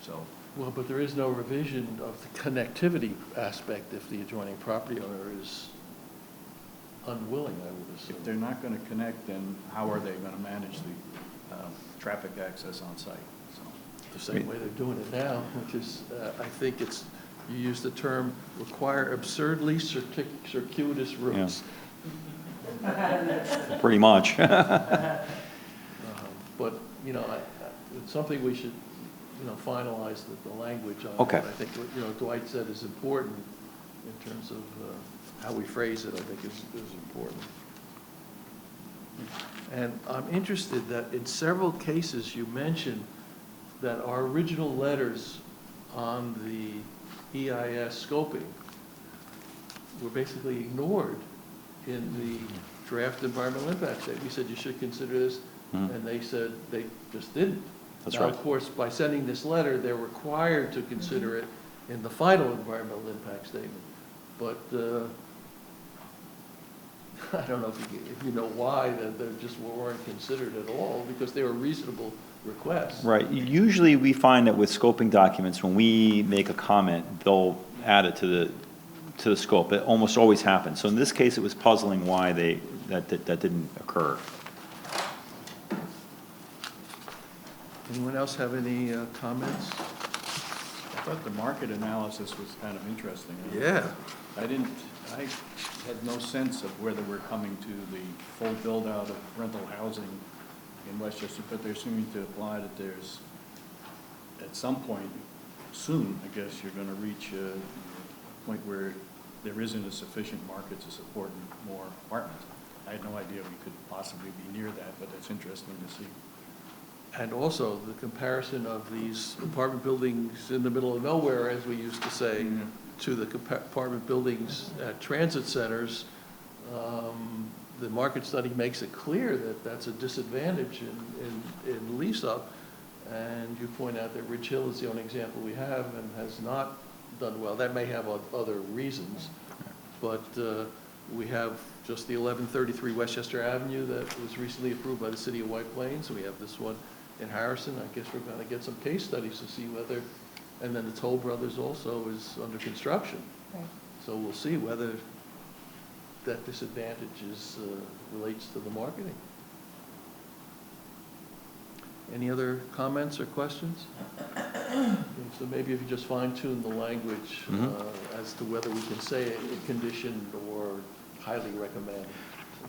so.
Well, but there is no revision of the connectivity aspect if the adjoining property owner is unwilling, I would assume.
If they're not going to connect, then how are they going to manage the traffic access on site? So.
The same way they're doing it now, which is, I think it's, you use the term, require absurdly circuitous routes.
Yeah. Pretty much.
But, it's something we should, finalize the language on.
Okay.
I think what, Dwight said is important in terms of how we phrase it, I think is important. And I'm interested that in several cases you mentioned that our original letters on the EIS scoping were basically ignored in the draft environmental impact statement. We said you should consider this, and they said they just didn't.
That's
now,
right.
Of course, by sending this letter, they're required to consider it in the final environmental impact statement. but I don't know if you know why, that they just weren't considered at all, because they were reasonable requests.
Right. Usually we find that with scoping documents, when we make a comment, they'll add it to the scope. It almost always happens. So in this case, it was puzzling why that didn't occur.
Anyone else have any comments?
I thought the market analysis was kind of interesting.
Yeah.
I had no sense of whether we're coming to the full build-out of rental housing in Westchester, but they're seeming to apply that there's, at some point soon, I guess, you're going to reach a point where there isn't a sufficient market to support more apartments. I had no idea we could possibly be near that, but it's interesting to see.
And also the comparison of these apartment buildings in the middle of nowhere, as we used to say, to the apartment buildings at transit centers. The market study makes it clear that that's a disadvantage in lease-up. And you point out that Ridge Hill is the only example we have and has not done well. That may have other reasons, but we have just the 1133 Westchester Avenue that was recently approved by the city of White Plains. We have this one in Harrison. I guess we're going to get some case studies to see whether, and then the Toll Brothers also is under construction.
Right.
So we'll see whether that disadvantage relates to the marketing. Any other comments or questions? Okay, so maybe if you just fine tune the language as to whether we can say a conditioned or highly recommend.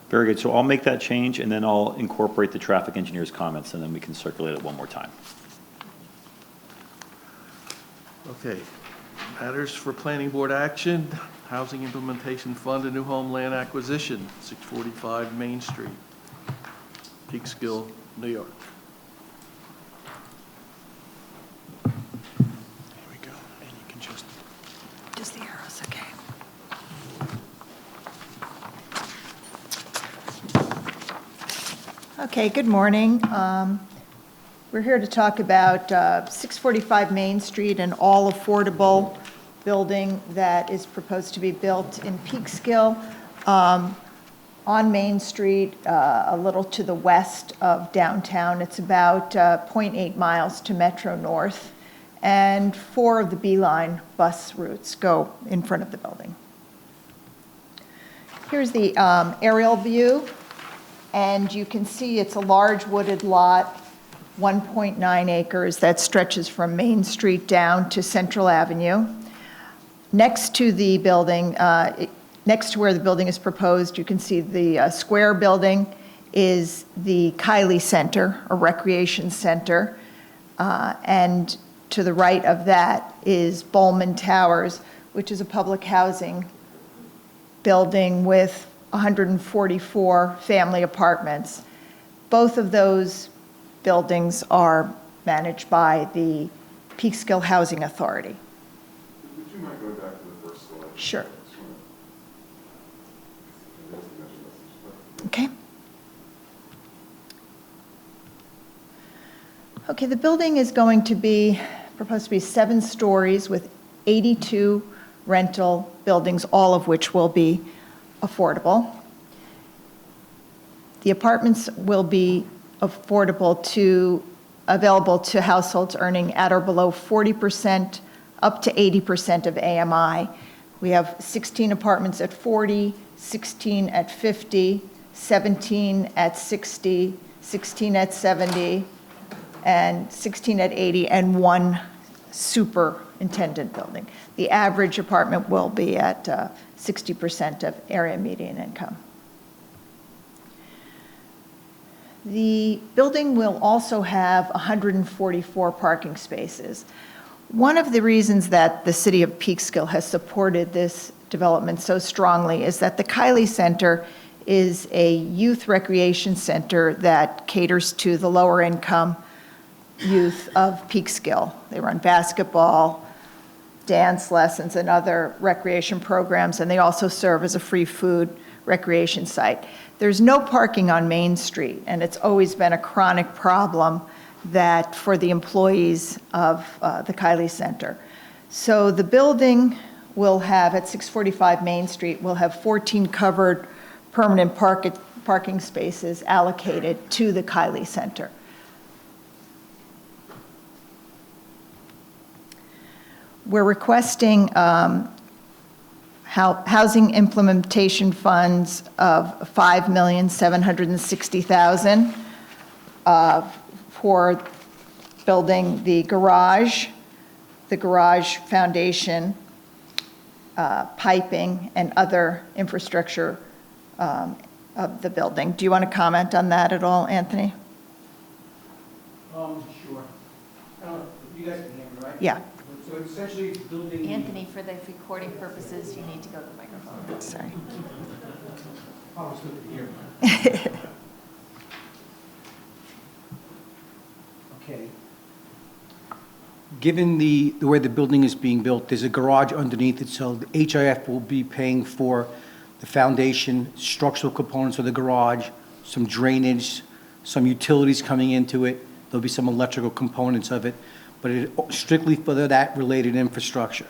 Very good. So I'll make that change, and then I'll incorporate the traffic engineer's comments, and then we can circulate it one more time.
Okay. Matters for planning board action, Housing Implementation Fund and New Home Land Acquisition, 645 Main Street, Peekskill, New York.
There we go. And you can just
the arrows, okay.
Okay, good morning. We're here to talk about 645 Main Street, an all-affordable building that is proposed to be built in Peekskill on Main Street, a little to the west of downtown. It's about 0.8 miles to Metro North, and 4 of the B-Line bus routes go in front of the building. Here's the aerial view. And you can see it's a large wooded lot, 1.9 acres, that stretches from Main Street down to Central Avenue. Next to the building, next to where the building is proposed, you can see the square building is the Kiley Center, a recreation center. And to the right of that is Bowman Towers, which is a public housing building with 144 family apartments. Both of those buildings are managed by the Peekskill Housing Authority.
Would you mind going back to the first slide?
Sure. Okay. Okay, the building is going to be, proposed to be 7 stories with 82 rental buildings, all of which will be affordable. The apartments will be available to households earning at or below 40%, up to 80% of AMI. We have 16 apartments at 40, 16 at 50, 17 at 60, 16 at 70, and 16 at 80, and 1 superintendent building. The average apartment will be at 60% of area median income. The building will also have 144 parking spaces. One of the reasons that the city of Peekskill has supported this development so strongly is that the Kiley Center is a youth recreation center that caters to the lower income youth of Peekskill. They run basketball, dance lessons, and other recreation programs, and they also serve as a free food recreation site. There's no parking on Main Street, and it's always been a chronic problem that for the employees of the Kiley Center. So the building will have, at 645 Main Street, will have 14 covered permanent parking spaces allocated to the Kiley Center. We're requesting housing implementation funds of $5,760,000 for building the garage foundation, piping, and other infrastructure of the building. Do you want to comment on that at all, Anthony?
Sure. You guys can hear me, right?
Yeah.
So essentially building.
Anthony, for the recording purposes, you need to go to the microphone.
Sorry.
I was good to hear. Okay. Given the way the building is being built, there's a garage underneath it, so the HIF will be paying for the foundation, structural components of the garage, some drainage, some utilities coming into it. There'll be some electrical components of it, but it strictly for that related infrastructure.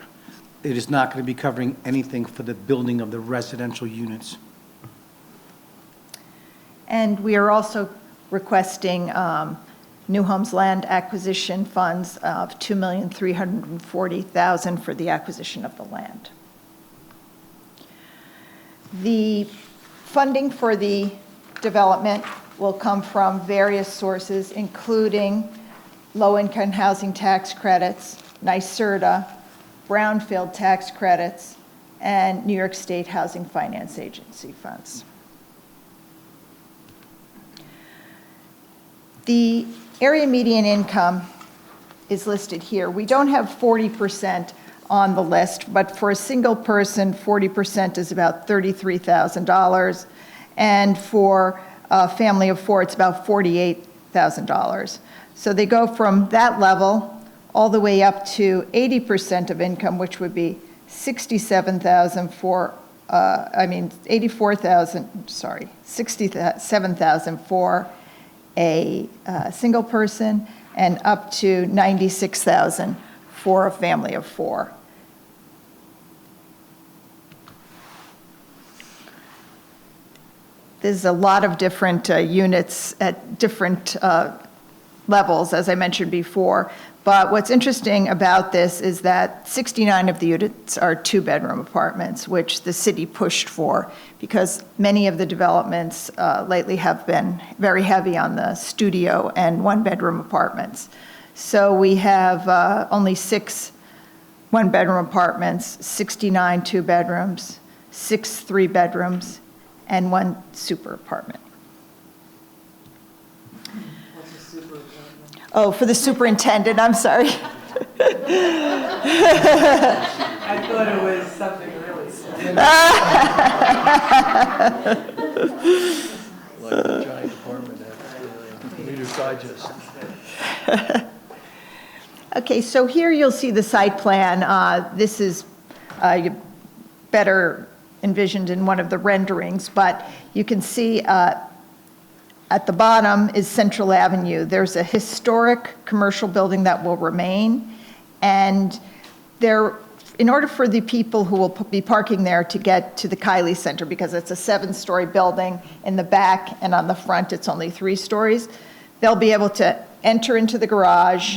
It is not going to be covering anything for the building of the residential units.
And we are also requesting New Homes Land Acquisition Funds of $2,340,000 for the acquisition of the land. The funding for the development will come from various sources, including low-income housing tax credits, NYSERDA, brownfield tax credits, and New York State Housing Finance Agency funds. The area median income is listed here. We don't have 40% on the list, but for a single person, 40% is about $33,000. And for a family of four, it's about $48,000. So they go from that level all the way up to 80% of income, which would be $67,000 for, $67,000 for a single person, and up to $96,000 for a family of four. There's a lot of different units at different levels, as I mentioned before. But what's interesting about this is that 69 of the units are two-bedroom apartments, which the city pushed for, because many of the developments lately have been very heavy on the studio and one-bedroom apartments. So we have only 6 one-bedroom apartments, 69 two-bedrooms, 6 three-bedrooms, and 1 super apartment.
What's a super apartment?
Oh, for the superintendent, I'm sorry.
I thought it was something really special.
Like the giant apartment at Reader's Digest.
Okay, so here you'll see the site plan. This is better envisioned in one of the renderings, but you can see at the bottom is Central Avenue. There's a historic commercial building that will remain, and in order for the people who will be parking there to get to the Kiley Center, because it's a 7-story building in the back, and on the front it's only 3 stories, they'll be able to enter into the garage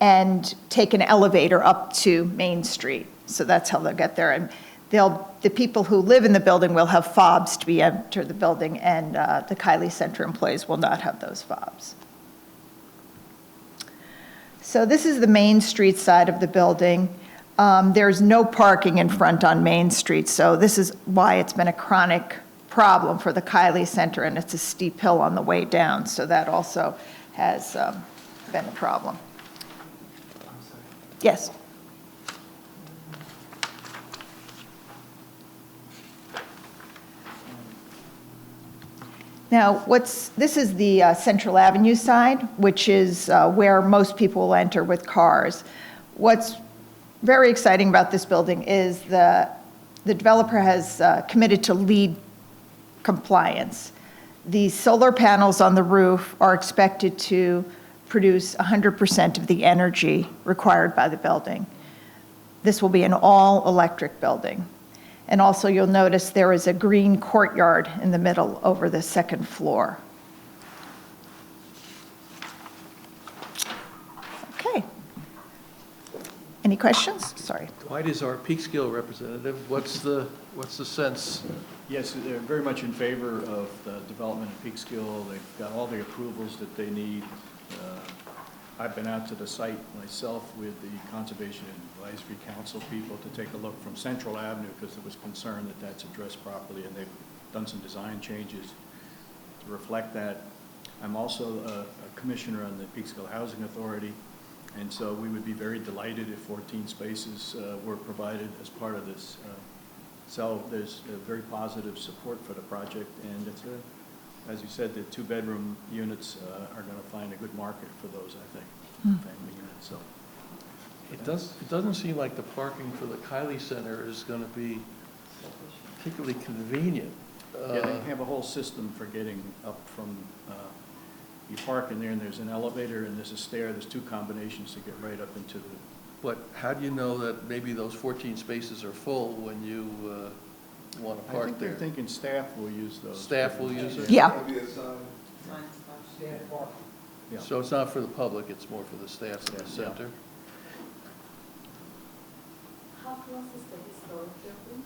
and take an elevator up to Main Street. So that's how they'll get there. And the people who live in the building will have fobs to enter the building, and the Kiley Center employees will not have those fobs. So this is the Main Street side of the building. There's no parking in front on Main Street, so this is why it's been a chronic problem for the Kiley Center, and it's a steep hill on the way down, so that also has been a problem. Yes? Now, this is the Central Avenue side, which is where most people will enter with cars. What's very exciting about this building is the developer has committed to LEED compliance. The solar panels on the roof are expected to produce 100% of the energy required by the building. This will be an all-electric building. And also, you'll notice there is a green courtyard in the middle over the second floor. Okay. Any questions? Sorry.
Dwight is our Peekskill representative. What's the sense?
Yes, they're very much in favor of the development of Peekskill. They've got all the approvals that they need. I've been out to the site myself with the Conservation Advisory Council people to take a look from Central Avenue because there was concern that that's addressed properly, and they've done some design changes to reflect that. I'm also a commissioner on the Peekskill Housing Authority, and so we would be very delighted if 14 spaces were provided as part of this. So there's a very positive support for the project, and it's as you said, the 2-bedroom units are going to find a good market for those, I think, family units. So
It doesn't seem like the parking for the Kiley Center is going to be particularly convenient.
yeah, they have a whole system for getting up from, you park in there and there's an elevator and there's a stair, there's 2 combinations to get right up into the.
But how do you know that maybe those 14 spaces are full when you want to
I
park
think
there?
they're thinking staff will use those.
Staff will use it?
Yeah.
Yeah.
So it's not for the public, it's more for the staff in the
Yeah.
center?
How close is the historic building?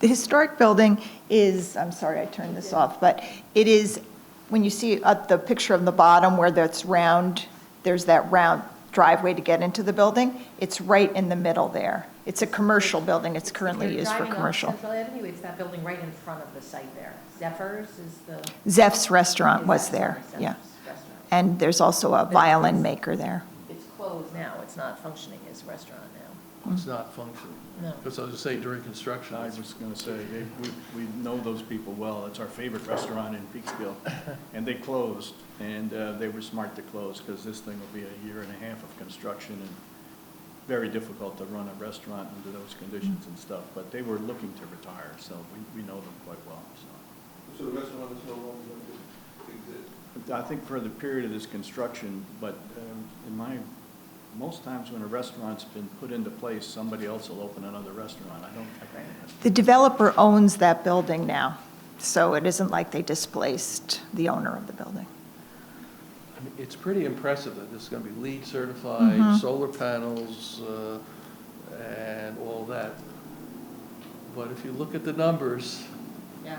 The historic building is, I'm sorry, I turned this off, but it is, when you see the picture on the bottom where that's round, there's that round driveway to get into the building, it's right in the middle there. It's a commercial building, it's currently
You're
used for
driving up
commercial.
Central Avenue, it's that building right in front of the site there. Zephyrs is the.
Zeff's Restaurant was
Zeff's,
there,
sorry,
yeah.
Zeff's Restaurant.
And there's also a violin maker there.
It's closed now, it's not functioning as a restaurant now.
It's not functioning?
No.
Because I was going to say during construction,
I was going to say, we know those people well. It's our favorite restaurant in Peekskill. And they closed, and they were smart to close because this thing will be a year and a half of construction and very difficult to run a restaurant under those conditions and stuff. But they were looking to retire, so we know them quite well.
So the restaurant is no longer going to exist?
I think for the period of this construction, but most times when a restaurant's been put into place, somebody else will open another restaurant. I don't think.
The developer owns that building now, so it isn't like they displaced the owner of the building.
I mean, it's pretty impressive that this is going to be LEED certified, solar panels, and all that. But if you look at the numbers,
Yeah.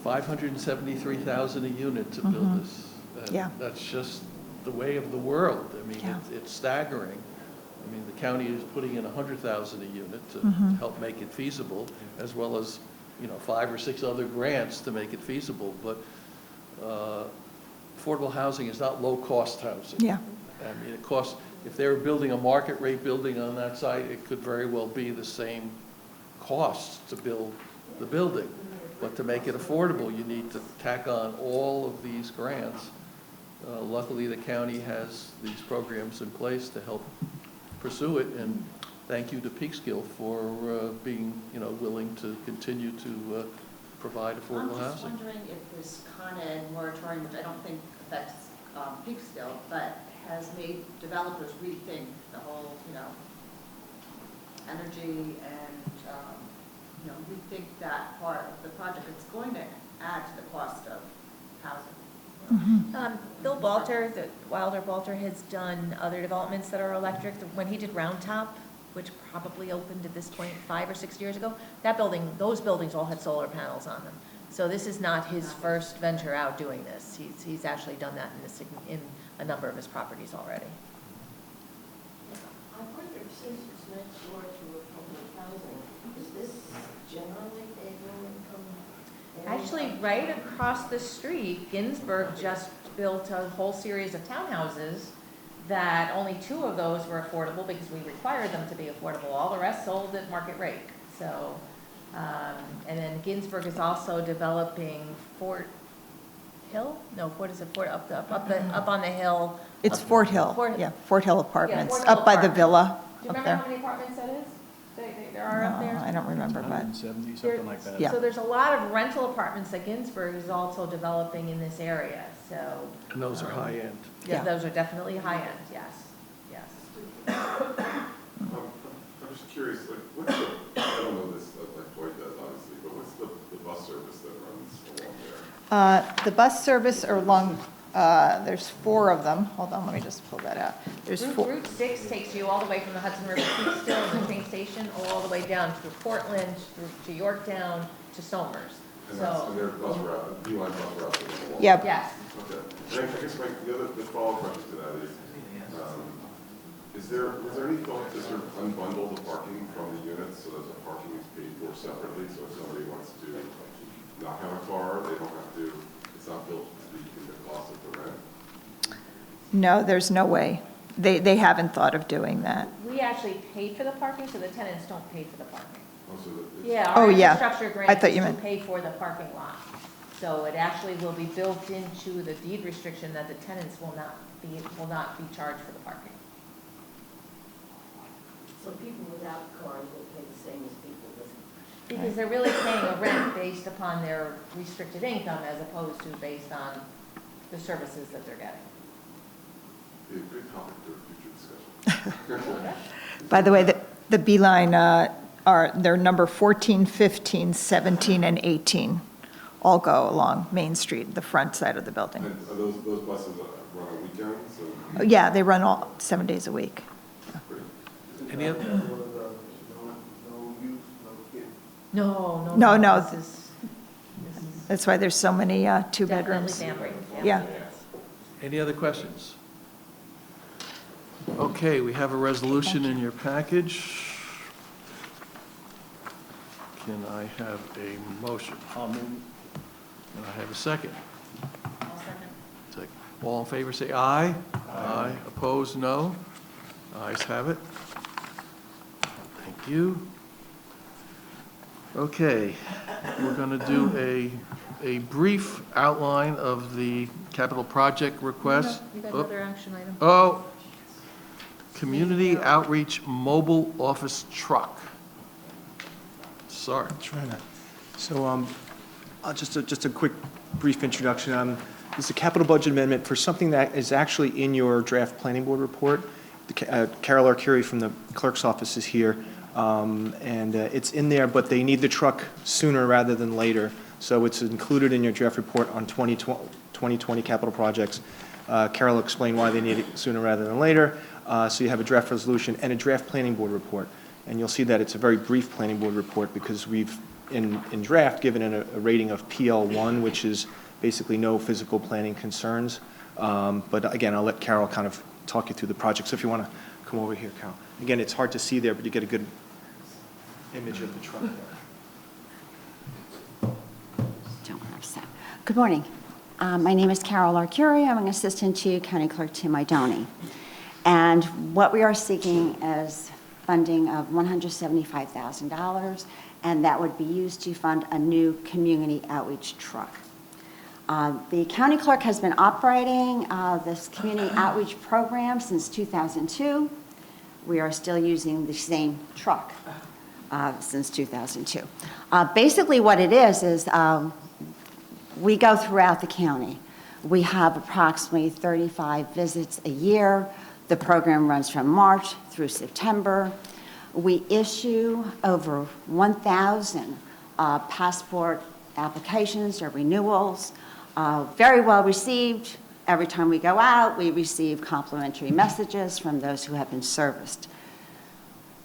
573,000 a unit to build this.
Yeah.
That's just the way of the world. I mean,
Yeah.
it's staggering. I mean, the county is putting in 100,000 a unit to help make it feasible, as well as, 5 or 6 other grants to make it feasible. But affordable housing is not low-cost housing.
Yeah.
I mean, it costs, if they were building a market rate building on that site, it could very well be the same costs to build the building. But to make it affordable, you need to tack on all of these grants. Luckily, the county has these programs in place to help pursue it, and thank you to Peekskill for being, willing to continue to provide affordable
I'm just
housing.
wondering if this Con Ed moratorium, which I don't think affects Peekskill, but has made developers rethink the whole, energy and, rethink that part of the project. It's going to add to the cost of housing.
Bill Balter, Wilder Balter has done other developments that are electric. When he did Round Top, which probably opened at this point 5 or 6 years ago, those buildings all had solar panels on them. So this is not his first venture out doing this. He's actually done that in a number of his properties already.
I wonder, since it's next door to a public housing, is this generally a low-income area?
Actually, right across the street, Ginsburg just built a whole series of townhouses that only 2 of those were affordable because we required them to be affordable. All the rest sold at market rate. So, and then Ginsburg is also developing Fort Hill? No, what is it? Up on the hill.
It's
Up-
Fort Hill,
Fort-
yeah, Fort Hill Apartments,
Fort Hill
up by the
Apartments.
villa
Do you
up
remember
there.
how many apartments that is? There are up there?
No, I don't remember, but
170, something like that.
Yeah.
So there's a lot of rental apartments that Ginsburg is also developing in this area, so.
And those are high-end.
Yeah,
Yeah.
those are definitely high-end, yes, yes.
I'm just curious, like, what's the, I don't know this, like Dwight does, obviously, but what's the bus service that runs along there?
The bus service are along, there's 4 of them. Hold on, let me just pull that out. There's 4.
Route 6 takes you all the way from the Hudson River Peekskill and the train station, all the way down through Portland, through to Yorktown, to Somers.
And
So,
their bus route, Beeline bus route that goes along.
Yep.
yes.
Okay. And I guess the follow-up question to that is there any thought to sort of unbundle the parking from the units so that the parking is paid for separately? So if somebody wants to not have a car, they don't have to, it's not built in the cost of the rent?
No, there's no way. They haven't thought of doing that.
We actually pay for the parking, so the tenants don't pay for the parking.
Oh, so that it's-
Yeah,
Oh,
our
yeah.
infrastructure
I
grant
thought
is
you
to
meant-
pay for the parking lot. So it actually will be built into the deed restriction that the tenants will not be charged for the parking.
So people without cars will pay the same as people with.
Because they're really paying a rent based upon their restricted income as opposed to based on the services that they're getting.
Be a good topic for a future discussion.
By the way, the Beeline they're number 14, 15, 17, and 18. All go along Main Street, the front side of the building.
And are those buses run on weekends? And
Yeah, they run all 7 days a week.
Any other?
One of the, no youth, no kid.
No.
This is
That's why there's so many
definitely
two-bedrooms.
family.
Yeah.
Any other questions? Okay, we have a resolution in your package. Can I have a motion?
I'll move.
Can I have a second?
I'll second.
Second. All in favor, say aye. Aye. Opposed, no. Ayes have it. Thank you. Okay, we're going to do a brief outline of the capital project request.
You got
Oh.
another action item?
Oh, Community Outreach Mobile Office Truck. Sorry.
Trying to. So, just a quick, brief introduction. This is a capital budget amendment for something that is actually in your draft planning board report. Carol Arcuri from the clerk's office is here, and it's in there, but they need the truck sooner rather than later. So it's included in your draft report on 2020 capital projects. Carol explained why they need it sooner rather than later. So you have a draft resolution and a draft planning board report. And you'll see that it's a very brief planning board report because we've, in draft, given it a rating of PL1, which is basically no physical planning concerns. But again, I'll let Carol kind of talk you through the project. So if you want to come over here, Carol. Again, it's hard to see there, but you get a good image of the truck there.
Don't worry, upset. Good morning. My name is Carol Arcuri. I'm an assistant to County Clerk Tim Idoni. And what we are seeking is funding of $175,000, and that would be used to fund a new community outreach truck. The county clerk has been operating this community outreach program since 2002. We are still using the same truck since 2002. Basically what it is we go throughout the county. We have approximately 35 visits a year. The program runs from March through September. We issue over 1,000 passport applications or renewals. Very well received. Every time we go out, we receive complimentary messages from those who have been serviced.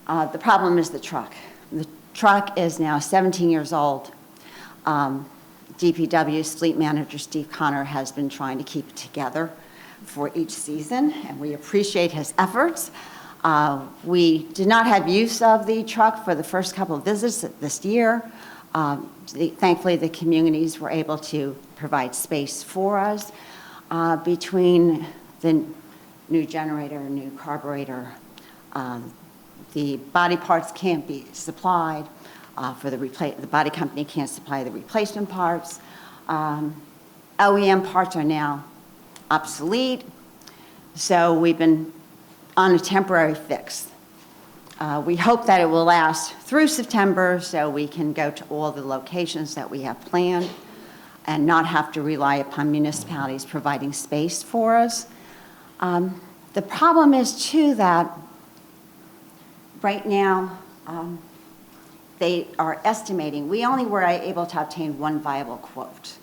The problem is the truck. The truck is now 17 years old. DPW's fleet manager, Steve Connor, has been trying to keep it together for each season, and we appreciate his efforts. We did not have use of the truck for the first couple of visits this year. Thankfully, the communities were able to provide space for us between the new generator, new carburetor. The body parts can't be supplied. The body company can't supply the replacement parts. OEM parts are now obsolete, so we've been on a temporary fix. We hope that it will last through September so we can go to all the locations that we have planned and not have to rely upon municipalities providing space for us. The problem is, too, that Right now, they are estimating, we only were able to obtain one viable quote.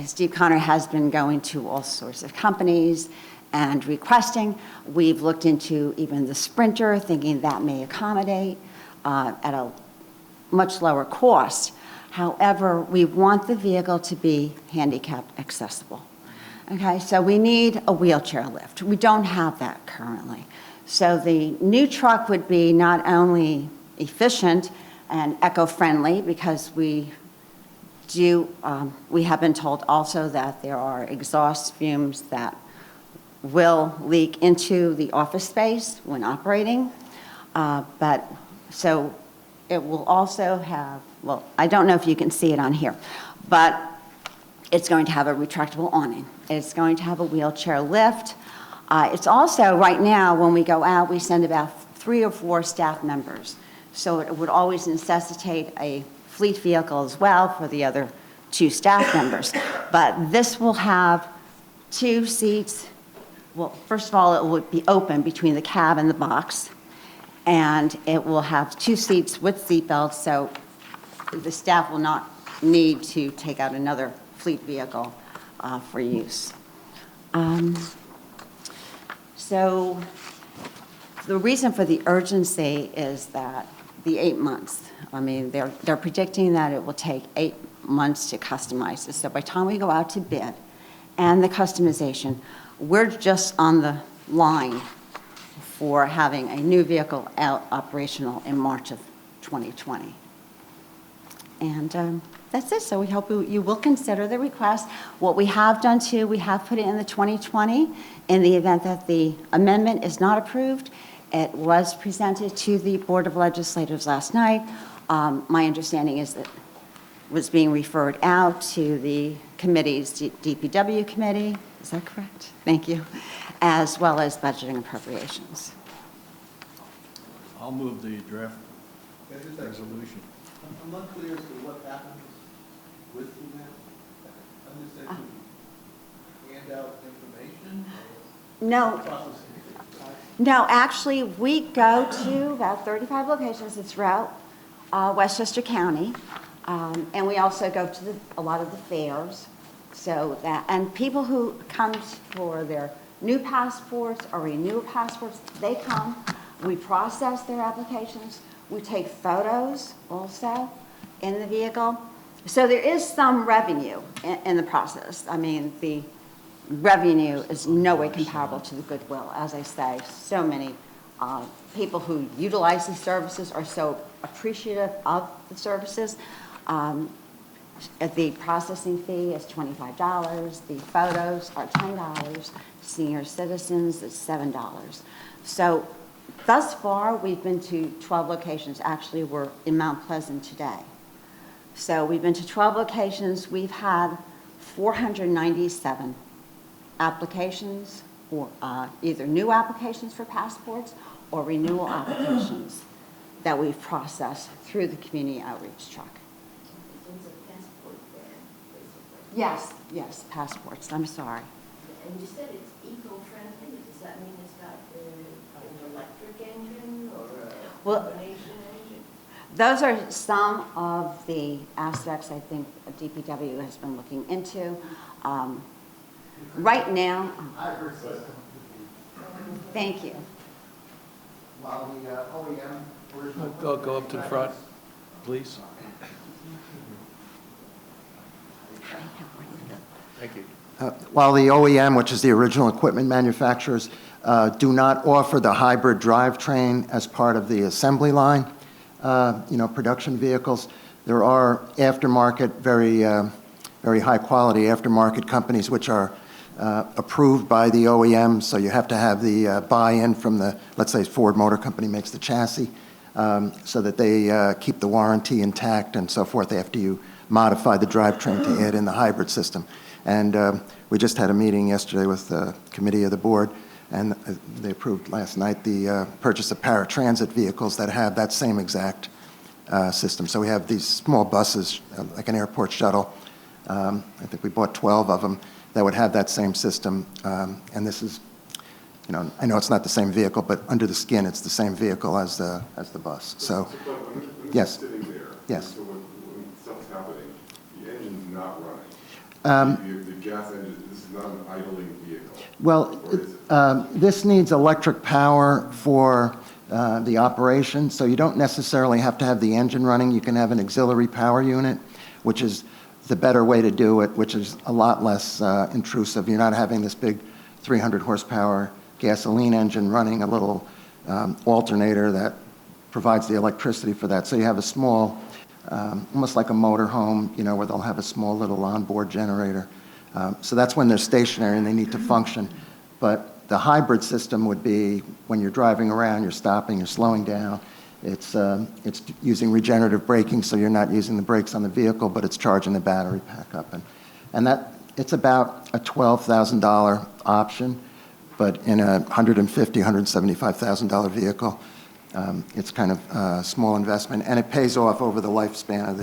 Steve Connor has been going to all sorts of companies and requesting. We've looked into even the Sprinter, thinking that may accommodate at a much lower cost. However, we want the vehicle to be handicap accessible. Okay, so we need a wheelchair lift. We don't have that currently. So the new truck would be not only efficient and eco-friendly, because we have been told also that there are exhaust fumes that will leak into the office space when operating. So it will also have, well, I don't know if you can see it on here, but it's going to have a retractable awning. It's going to have a wheelchair lift. It's also, right now, when we go out, we send about 3 or 4 staff members. So it would always necessitate a fleet vehicle as well for the other 2 staff members. But this will have 2 seats. Well, first of all, it would be open between the cab and the box. And it will have 2 seats with seat belts, so the staff will not need to take out another fleet vehicle for use. So the reason for the urgency is that the 8 months. I mean, they're predicting that it will take 8 months to customize this. So by the time we go out to bid and the customization, we're just on the line for having a new vehicle out operational in March of 2020. And that's it. So we hope you will consider the request. What we have done too, we have put it in the 2020 in the event that the amendment is not approved. It was presented to the Board of Legislators last night. My understanding is that it was being referred out to the committees, DPW committee, is that correct? Thank you. As well as budgeting and appropriations.
I'll move the draft resolution.
I'm not clear as to what happens with the map. I'm just saying, hand out information?
No. No, actually, we go to about 35 locations throughout Westchester County, and we also go to a lot of the fairs. So that, and people who come for their new passports or renewal passports, they come. We process their applications. We take photos also in the vehicle. So there is some revenue in the process. I mean, the revenue is no way comparable to the goodwill. As I say, so many people who utilize these services are so appreciative of the services. The processing fee is $25. The photos are $10. Senior citizens is $7. So thus far, we've been to 12 locations. Actually, we're in Mount Pleasant today. So we've been to 12 locations. We've had 497 applications, or either new applications for passports or renewal applications that we've processed through the community outreach truck.
It's a passport ban, basically.
Yes, yes, passports, I'm sorry.
And you said it's eco-friendly. Does that mean it's got an electric engine or a combination engine?
Those are some of the aspects I think DPW has been looking into. Right now, thank you.
While the OEM
Go up to the front, please. Thank you.
While the OEM, which is the original equipment manufacturers, do not offer the hybrid drivetrain as part of the assembly line, production vehicles, there are aftermarket, very high quality aftermarket companies which are approved by the OEM, so you have to have the buy-in from the, let's say Ford Motor Company makes the chassis, so that they keep the warranty intact and so forth after you modify the drivetrain to add in the hybrid system. And we just had a meeting yesterday with the committee of the board, and they approved last night the purchase of paratransit vehicles that have that same exact system. So we have these small buses, like an airport shuttle. I think we bought 12 of them that would have that same system. And this is you know, I know it's not the same vehicle, but under the skin, it's the same vehicle as the bus. So,
when
yes.
it's sitting there,
Yes.
so when stuff's happening, the engine's not running. The gas engine, this is not an idling vehicle.
Well, this needs electric power for the operation, so you don't necessarily have to have the engine running. You can have an auxiliary power unit, which is the better way to do it, which is a lot less intrusive. You're not having this big 300 horsepower gasoline engine running a little alternator that provides the electricity for that. So you have a small, almost like a motor home, you know, where they'll have a small little onboard generator. So that's when they're stationary and they need to function. But the hybrid system would be when you're driving around, you're stopping, you're slowing down. It's using regenerative braking, so you're not using the brakes on the vehicle, but it's charging the battery pack up. And that, it's about a $12,000 option, but in a $150,000, $175,000 vehicle, it's kind of a small investment, and it pays off over the lifespan of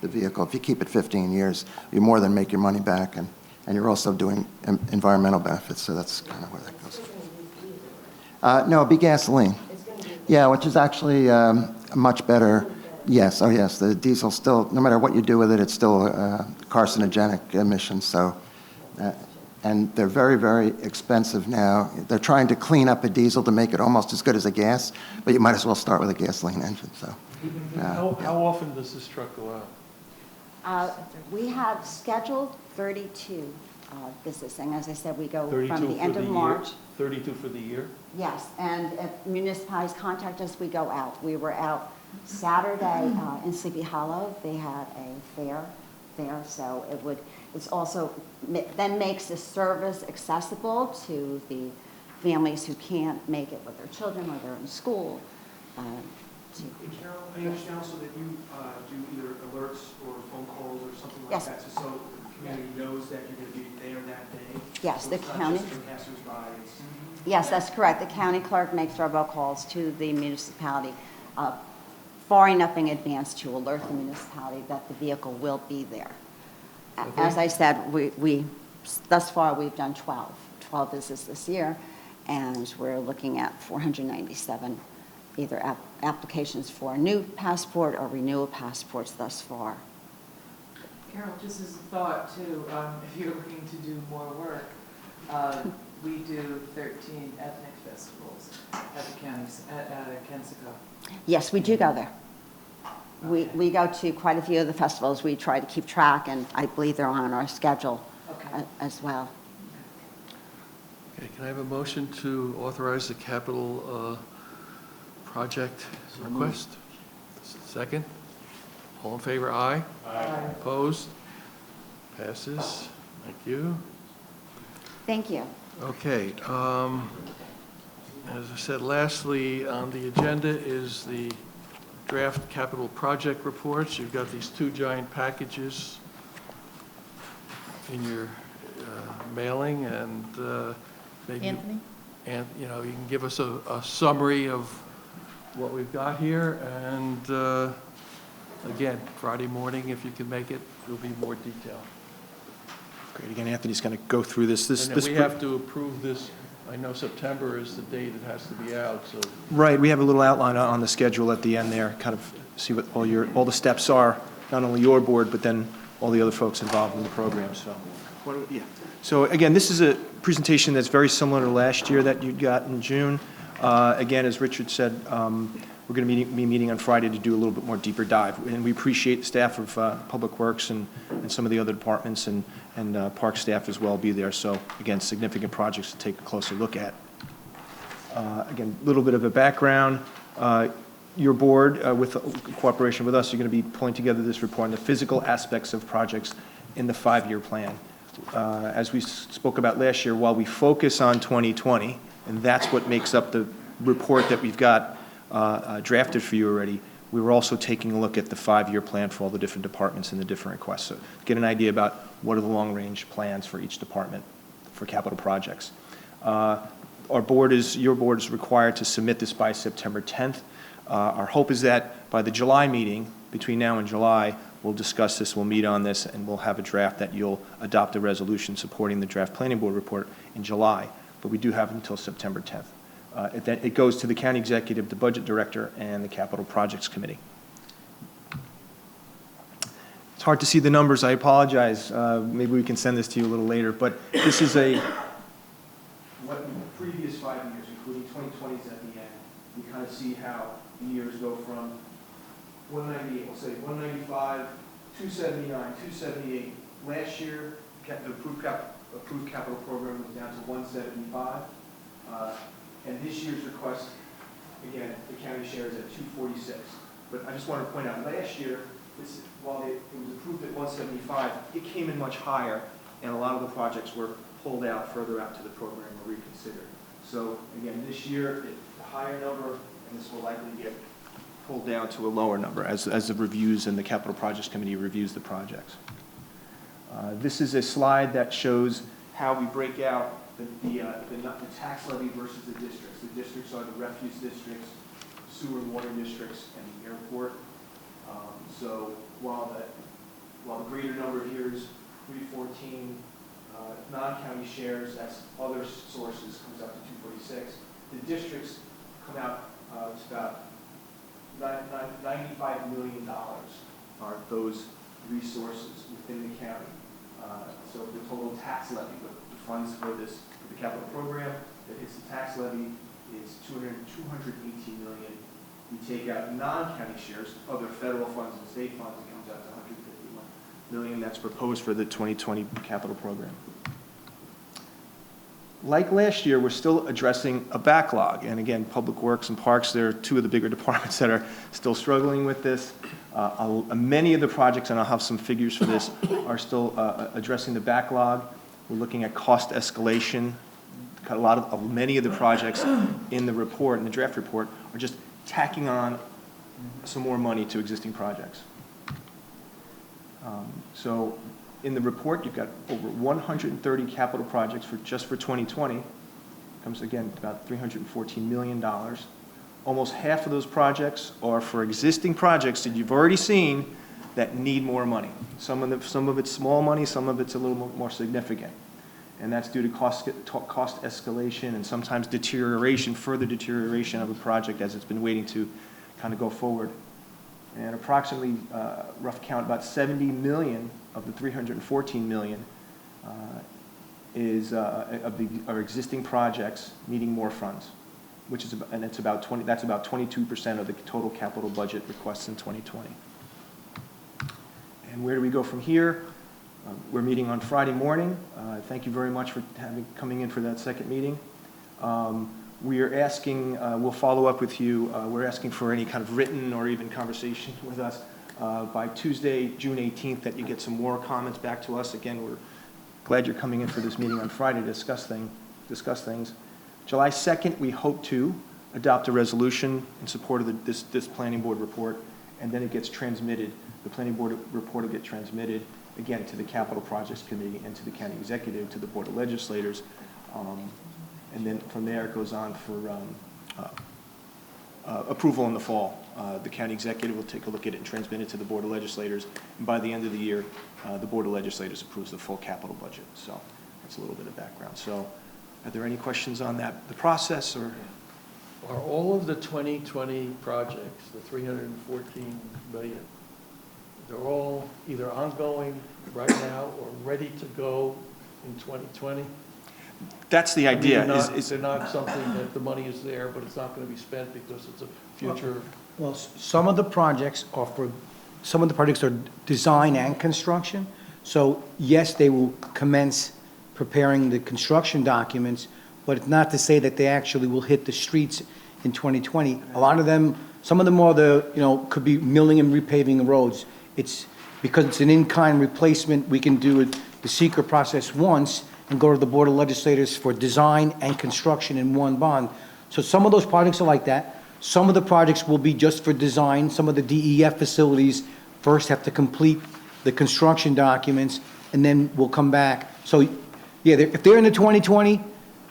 the vehicle. If you keep it 15 years, you more than make your money back, and you're also doing environmental benefits, so that's kind of where that goes. No, it'd be gasoline. Yeah, which is actually much better. Yes, oh yes, the diesel still, no matter what you do with it, it's still carcinogenic emissions, so. And they're very, very expensive now. They're trying to clean up a diesel to make it almost as good as a gas, but you might as well start with a gasoline engine, so.
How often does this truck go out?
We have scheduled 32 visits, and as I said, we go
32
from the end
for
of
the
March.
year? 32 for the year?
Yes, and if municipalities contact us, we go out. We were out Saturday in Sleepy Hollow. They had a fair there, so it's also then makes the service accessible to the families who can't make it with their children or they're in school.
Carol, I understand also that you do either alerts or phone calls or something like
Yes.
that, so the community knows that you're going to be there that day?
Yes,
So
the
it's not
county.
just for passersby, it's-
Yes, that's correct. The county clerk makes robocalls to the municipality far enough in advance to alert the municipality that the vehicle will be there. As I said, we thus far, we've done 12 visits this year, and we're looking at 497 either applications for a new passport or renewal passports thus far.
Carol, just as a thought too, if you're looking to do more work, we do 13 ethnic festivals at the counties, at Kensico.
Yes, we do go there. We go to quite a few of the festivals. We try to keep track, and I believe they're on our schedule as well.
Okay, can I have a motion to authorize the capital project request? Second? All in favor, aye?
Aye.
Opposed? Passes. Thank you.
Thank you.
Okay, as I said, lastly on the agenda is the draft capital project reports. You've got these two giant packages in your mailing, and maybe
Anthony?
and you know, you can give us a summary of what we've got here, and again, Friday morning, if you can make it, there'll be more detail.
Great, again, Anthony's going to go through this.
And then we have to approve this. I know September is the date it has to be out, so.
Right, we have a little outline on the schedule at the end there, kind of see what all the steps are, not only your board, but then all the other folks involved in the program, so. So again, this is a presentation that's very similar to last year that you got in June. Again, as Richard said, we're going to be meeting on Friday to do a little bit more deeper dive. And we appreciate the staff of Public Works and some of the other departments and park staff as well be there. So again, significant projects to take a closer look at. Again, a little bit of a background. Your board, with cooperation with us, are going to be pulling together this report on the physical aspects of projects in the 5-year plan. As we spoke about last year, while we focus on 2020, and that's what makes up the report that we've got drafted for you already, we were also taking a look at the 5-year plan for all the different departments and the different requests. So get an idea about what are the long-range plans for each department for capital projects. Your board is required to submit this by September 10th. Our hope is that by the July meeting, between now and July, we'll discuss this, we'll meet on this, and we'll have a draft that you'll adopt a resolution supporting the draft planning board report in July. but we do have until September 10th. It goes to the county executive, the budget director, and the capital projects committee. It's hard to see the numbers, I apologize. Maybe we can send this to you a little later, but this is what the previous 5 years, including 2020s at the end, you kind of see how the years go from 198, we'll say 195, 279, 278. Last year, the approved capital program was down to 175. And this year's request, again, the county share is at 246. But I just want to point out, last year, while it was approved at 175, it came in much higher, and a lot of the projects were pulled out further out to the program or reconsidered. So again, this year, it's a higher number, and this will likely get pulled down to a lower number as the reviews and the capital projects committee reviews the projects. This is a slide that shows how we break out the tax levy versus the districts. The districts are the refuse districts, sewer and water districts, and the airport. So while the greater number here is 314 non-county shares, that's other sources, comes up to 246. The districts come out, it's about $95 million are those resources within the county. So the total tax levy, the funds for the capital program that hits the tax levy is $218 million. We take out non-county shares, other federal funds and state funds, it comes out to $151 million. That's proposed for the 2020 capital program. Like last year, we're still addressing a backlog. And again, Public Works and Parks, they're two of the bigger departments that are still struggling with this. Many of the projects, and I'll have some figures for this, are still addressing the backlog. We're looking at cost escalation. Many of the projects in the report, in the draft report, are just tacking on some more money to existing projects. So in the report, you've got over 130 capital projects just for 2020. Comes again about $314 million. Almost half of those projects are for existing projects that you've already seen that need more money. Some of it's small money, some of it's a little more significant. And that's due to cost escalation and sometimes further deterioration of a project as it's been waiting to kind of go forward. And approximately, rough count, about 70 million of the 314 million is our existing projects needing more funds, which is that's about 22% of the total capital budget requests in 2020. And where do we go from here? We're meeting on Friday morning. Thank you very much for coming in for that second meeting. We are asking, we'll follow up with you, we're asking for any kind of written or even conversation with us by Tuesday, June 18th, that you get some more comments back to us. Again, we're glad you're coming in for this meeting on Friday to discuss things. July 2nd, we hope to adopt a resolution in support of this planning board report, and then it gets transmitted. The planning board report will get transmitted, again, to the capital projects committee and to the county executive, to the board of legislators. And then from there, it goes on for approval in the fall. The county executive will take a look at it and transmit it to the board of legislators. And by the end of the year, the board of legislators approves the full capital budget. So that's a little bit of background. So are there any questions on that, the process, or?
Are all of the 2020 projects, the 314 million, they're all either ongoing right now or ready to go in 2020?
That's the idea.
They're not something that the money is there, but it's not going to be spent because it's a future.
Well, some of the projects are design and construction. So yes, they will commence preparing the construction documents, but it's not to say that they actually will hit the streets in 2020. A lot of them, some of them are could be milling and repaving the roads. It's because it's an in-kind replacement, we can do the secret process once and go to the Board of Legislators for design and construction in one bond. So some of those projects are like that. Some of the projects will be just for design. Some of the DEF facilities first have to complete the construction documents, and then we'll come back. So, yeah, if they're in the 2020,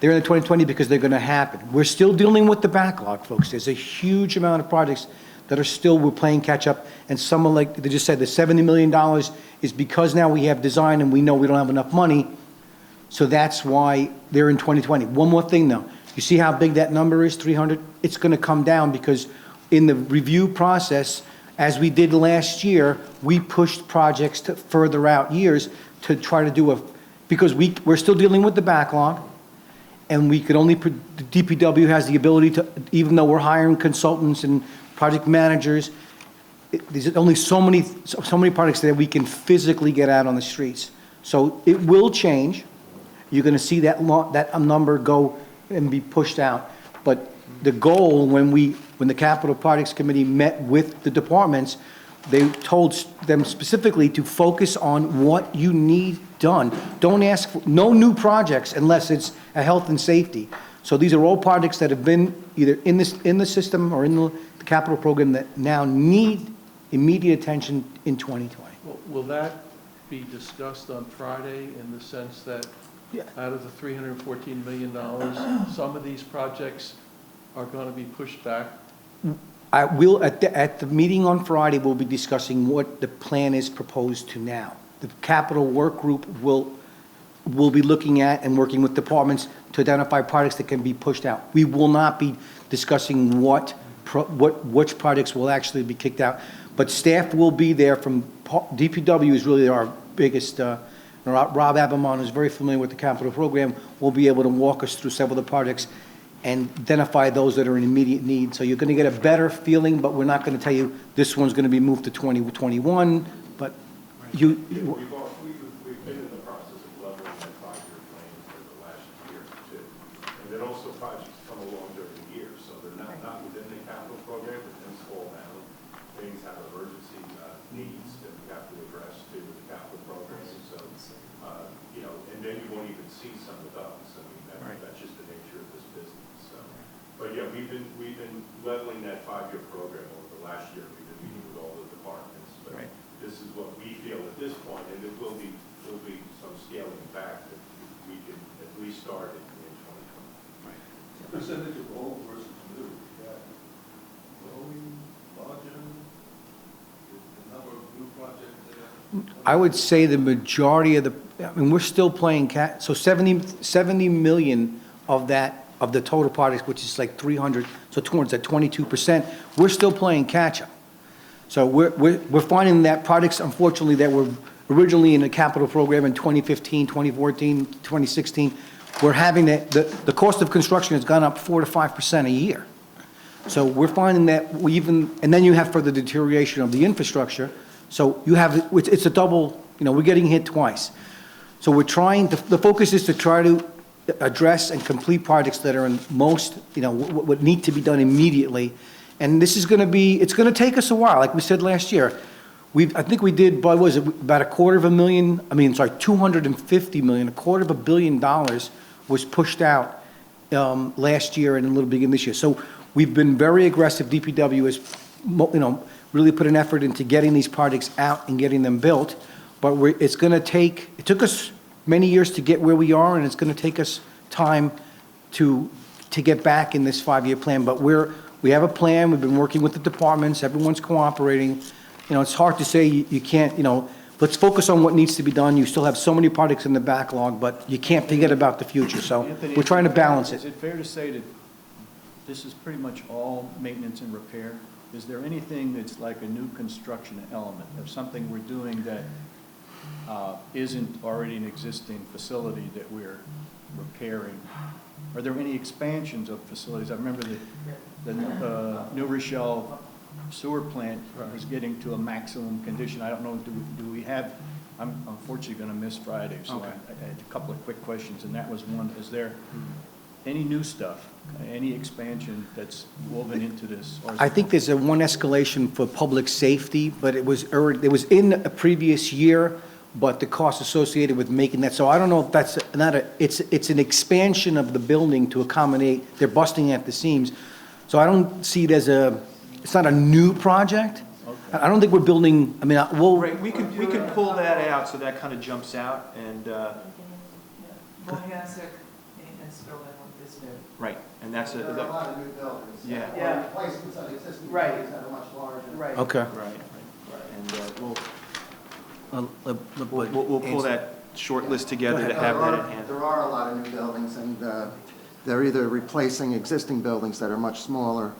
they're in the 2020 because they're going to happen. We're still dealing with the backlog, folks. There's a huge amount of projects that are still, we're playing catch up, and some are like they just said, the $70 million is because now we have design and we know we don't have enough money. So that's why they're in 2020. One more thing, though. You see how big that number is, 300? It's going to come down because in the review process, as we did last year, we pushed projects to further out years to try to do because we're still dealing with the backlog, and we could only, the DPW has the ability to, even though we're hiring consultants and project managers, there's only so many projects that we can physically get out on the streets. So it will change. You're going to see that number go and be pushed out. But the goal, when the Capital Projects Committee met with the departments, they told them specifically to focus on what you need done. Don't ask for no new projects unless it's a health and safety. So these are all projects that have been either in the system or in the capital program that now need immediate attention in 2020.
Will that be discussed on Friday in the sense that out of the $314 million, some of these projects are going to be pushed back?
I will, at the meeting on Friday, we'll be discussing what the plan is proposed to now. The capital work group will be looking at and working with departments to identify projects that can be pushed out. We will not be discussing which projects will actually be kicked out, but staff will be there from DPW is really our biggest, Rob Abamon, who's very familiar with the capital program, will be able to walk us through several of the projects and identify those that are in immediate need. So you're going to get a better feeling, but we're not going to tell you this one's going to be moved to 2021, but
We've been in the process of leveling that five-year plan for the last year or two. And then also projects come along during the year, so they're not within the capital program, but things fall down. Things have emergency needs that we have to address too with the capital program. So, and then you won't even see some of those. I mean, that's just the nature of this business. So, but yeah, we've been leveling that five-year program over the last year. We've been meeting with all the departments. But this is what we feel at this point, and it will be some scaling back that we can at least start in 2020.
Percentage of old versus new, yeah. Growing, larger, the number of new projects there.
I would say the majority of we're still playing so 70 million of the total projects, which is like 300, so towards that 22%, we're still playing catch up. So we're finding that projects, unfortunately, that were originally in the capital program in 2015, 2014, 2016, we're having the cost of construction has gone up 4 to 5% a year. So we're finding that and then you have further deterioration of the infrastructure. So it's a double, we're getting hit twice. So we're trying the focus is to try to address and complete projects that are in most, what need to be done immediately. And this is going to it's going to take us a while. Like we said last year, I think we did, about $250 million, $250 million, $250 million was pushed out last year and a little bit in this year. So we've been very aggressive. DPW has, really put an effort into getting these projects out and getting them built. But it took us many years to get where we are, and it's going to take us time to get back in this five-year plan. But we have a plan. We've been working with the departments. Everyone's cooperating. It's hard to say you can't, let's focus on what needs to be done. You still have so many projects in the backlog, but you can't forget about the future. So
Anthony,
we're trying to balance
Is
it.
it fair to say that this is pretty much all maintenance and repair? Is there anything that's like a new construction element of something we're doing that isn't already an existing facility that we're repairing? Are there any expansions of facilities? I remember the New Rochelle sewer plant is getting to a maximum condition. I don't know, do we have, I'm unfortunately going to miss Friday, so
Okay.
I had a couple of quick questions, and that was one. Is there any new stuff, any expansion that's woven into this? Or
I think there's one escalation for public safety, but it was in a previous year, but the cost associated with making that. So I don't know if that's it's an expansion of the building to accommodate, they're busting at the seams. So I don't see it as it's not a new project. Okay. I don't think we're building,
Right, we can pull that out so that kind of jumps out and.
Mohansick maintenance building is new.
Right, and that's
There are a lot of new buildings.
Yeah.
Yeah.
Replacements of existing
Right.
buildings that are much larger.
Okay.
Right, and we'll pull that short list together to have that at hand.
There are a lot of new buildings, and they're either replacing existing buildings that are much smaller,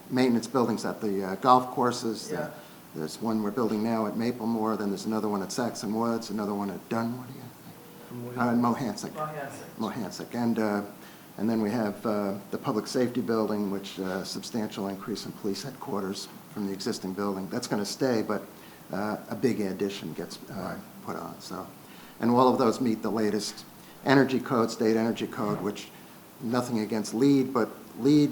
maintenance buildings at the golf courses. There's one we're building now at Maplemore, then there's another one at Saxon Woods, another one at Dunwoody, and Mohansick. And then we have the public safety building, which substantial increase in police headquarters from the existing building. That's going to stay, but a big addition gets put on. So, and all of those meet the latest energy code, state energy code, which nothing against LEED, but LEED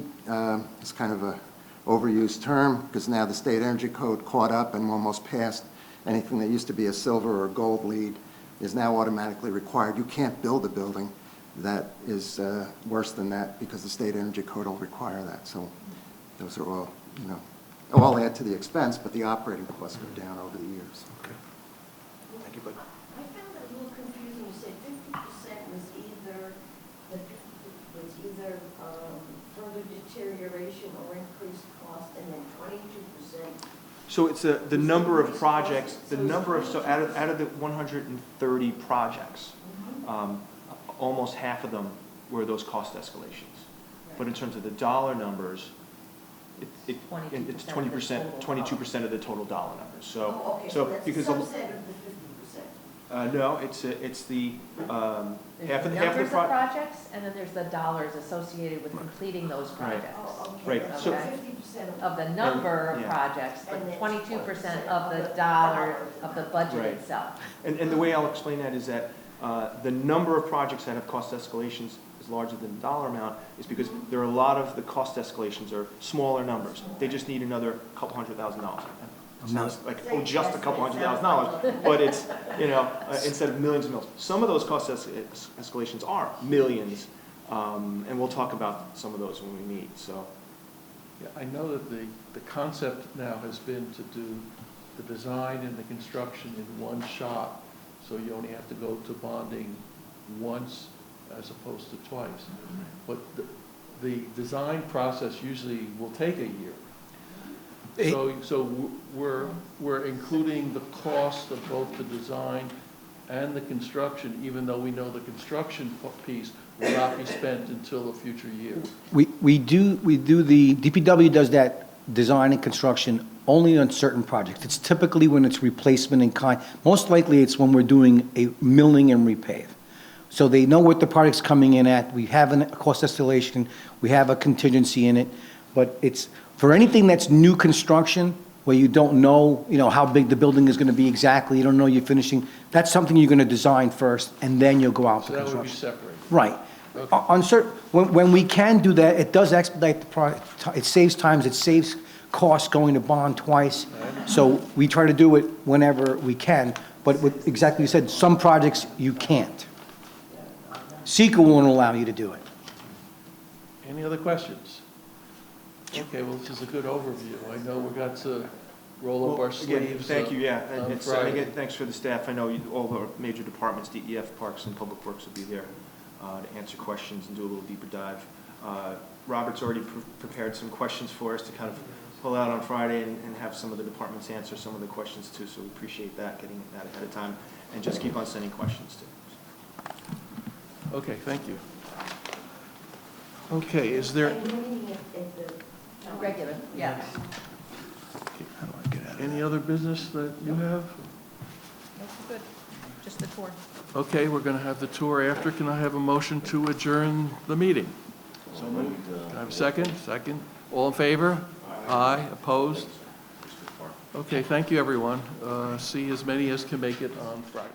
is kind of a overused term because now the state energy code caught up and almost passed. Anything that used to be a silver or gold LEED is now automatically required. You can't build a building that is worse than that because the state energy code will require that. So those are all, all add to the expense, but the operating costs go down over the years.
Okay. Thank you, bud.
I found it a little confusing. You said 50% was either further deterioration or increased cost, and then 22%.
So it's the number of projects, so out of the 130 projects, almost half of them were those cost escalations. But in terms of the dollar numbers, it's 20%, 22% of the total dollar numbers. So,
okay,
so
that's
because
a subset of the 50%.
no, it's the
There's
half
the
of the
numbers of projects, and then there's the dollars associated with completing those projects.
Oh, okay.
Right.
So
Okay.
50%
Of the number of
Yeah.
projects, but
And then
22% of the dollar of the budget
Right.
itself.
And the way I'll explain that is that the number of projects that have cost escalations is larger than the dollar amount is because there are a lot of the cost escalations are smaller numbers. They just need another couple $100,000. It sounds like, oh, just a couple $100,000, but it's, instead of millions and millions. Some of those cost escalations are millions, and we'll talk about some of those when we meet, so.
Yeah, I know that the concept now has been to do the design and the construction in one shot, so you only have to go to bonding once as opposed to twice. But the design process usually will take a year. So we're including the cost of both the design and the construction, even though we know the construction piece will not be spent until a future year.
We do the DPW does that design and construction only on certain projects. It's typically when it's replacement in kind. Most likely it's when we're doing a milling and repave. So they know what the project's coming in at. We have a cost escalation. We have a contingency in it. But it's for anything that's new construction where you don't know, how big the building is going to be exactly. You don't know you're finishing. That's something you're going to design first, and then you'll go out to
So that would be
construction.
separated.
Right.
Okay.
On certain, when we can do that, it does expedite the project. It saves times, it saves costs going to bond twice. So we try to do it whenever we can. But with exactly you said, some projects you can't. SEQA won't allow you to do it.
Any other questions? Okay, well, this is a good overview. I know we got to roll up our
Again,
sleeves.
thank you, yeah.
on
And
Friday.
again, thanks for the staff. I know all the major departments, DEF, Parks, and Public Works will be there to answer questions and do a little deeper dive. Robert's already prepared some questions for us to kind of pull out on Friday and have some of the departments answer some of the questions too, so we appreciate that, getting that ahead of time, and just keep on sending questions too.
Okay, thank you. Okay, is there
And you're meeting at the
Regular, yeah.
any other business that you have?
That's good. Just the tour.
Okay, we're going to have the tour after. Can I have a motion to adjourn the meeting?
So moved.
Can I have a second? Second. All in favor? Aye. Opposed? Okay, thank you, everyone. See as many as can make it on Friday.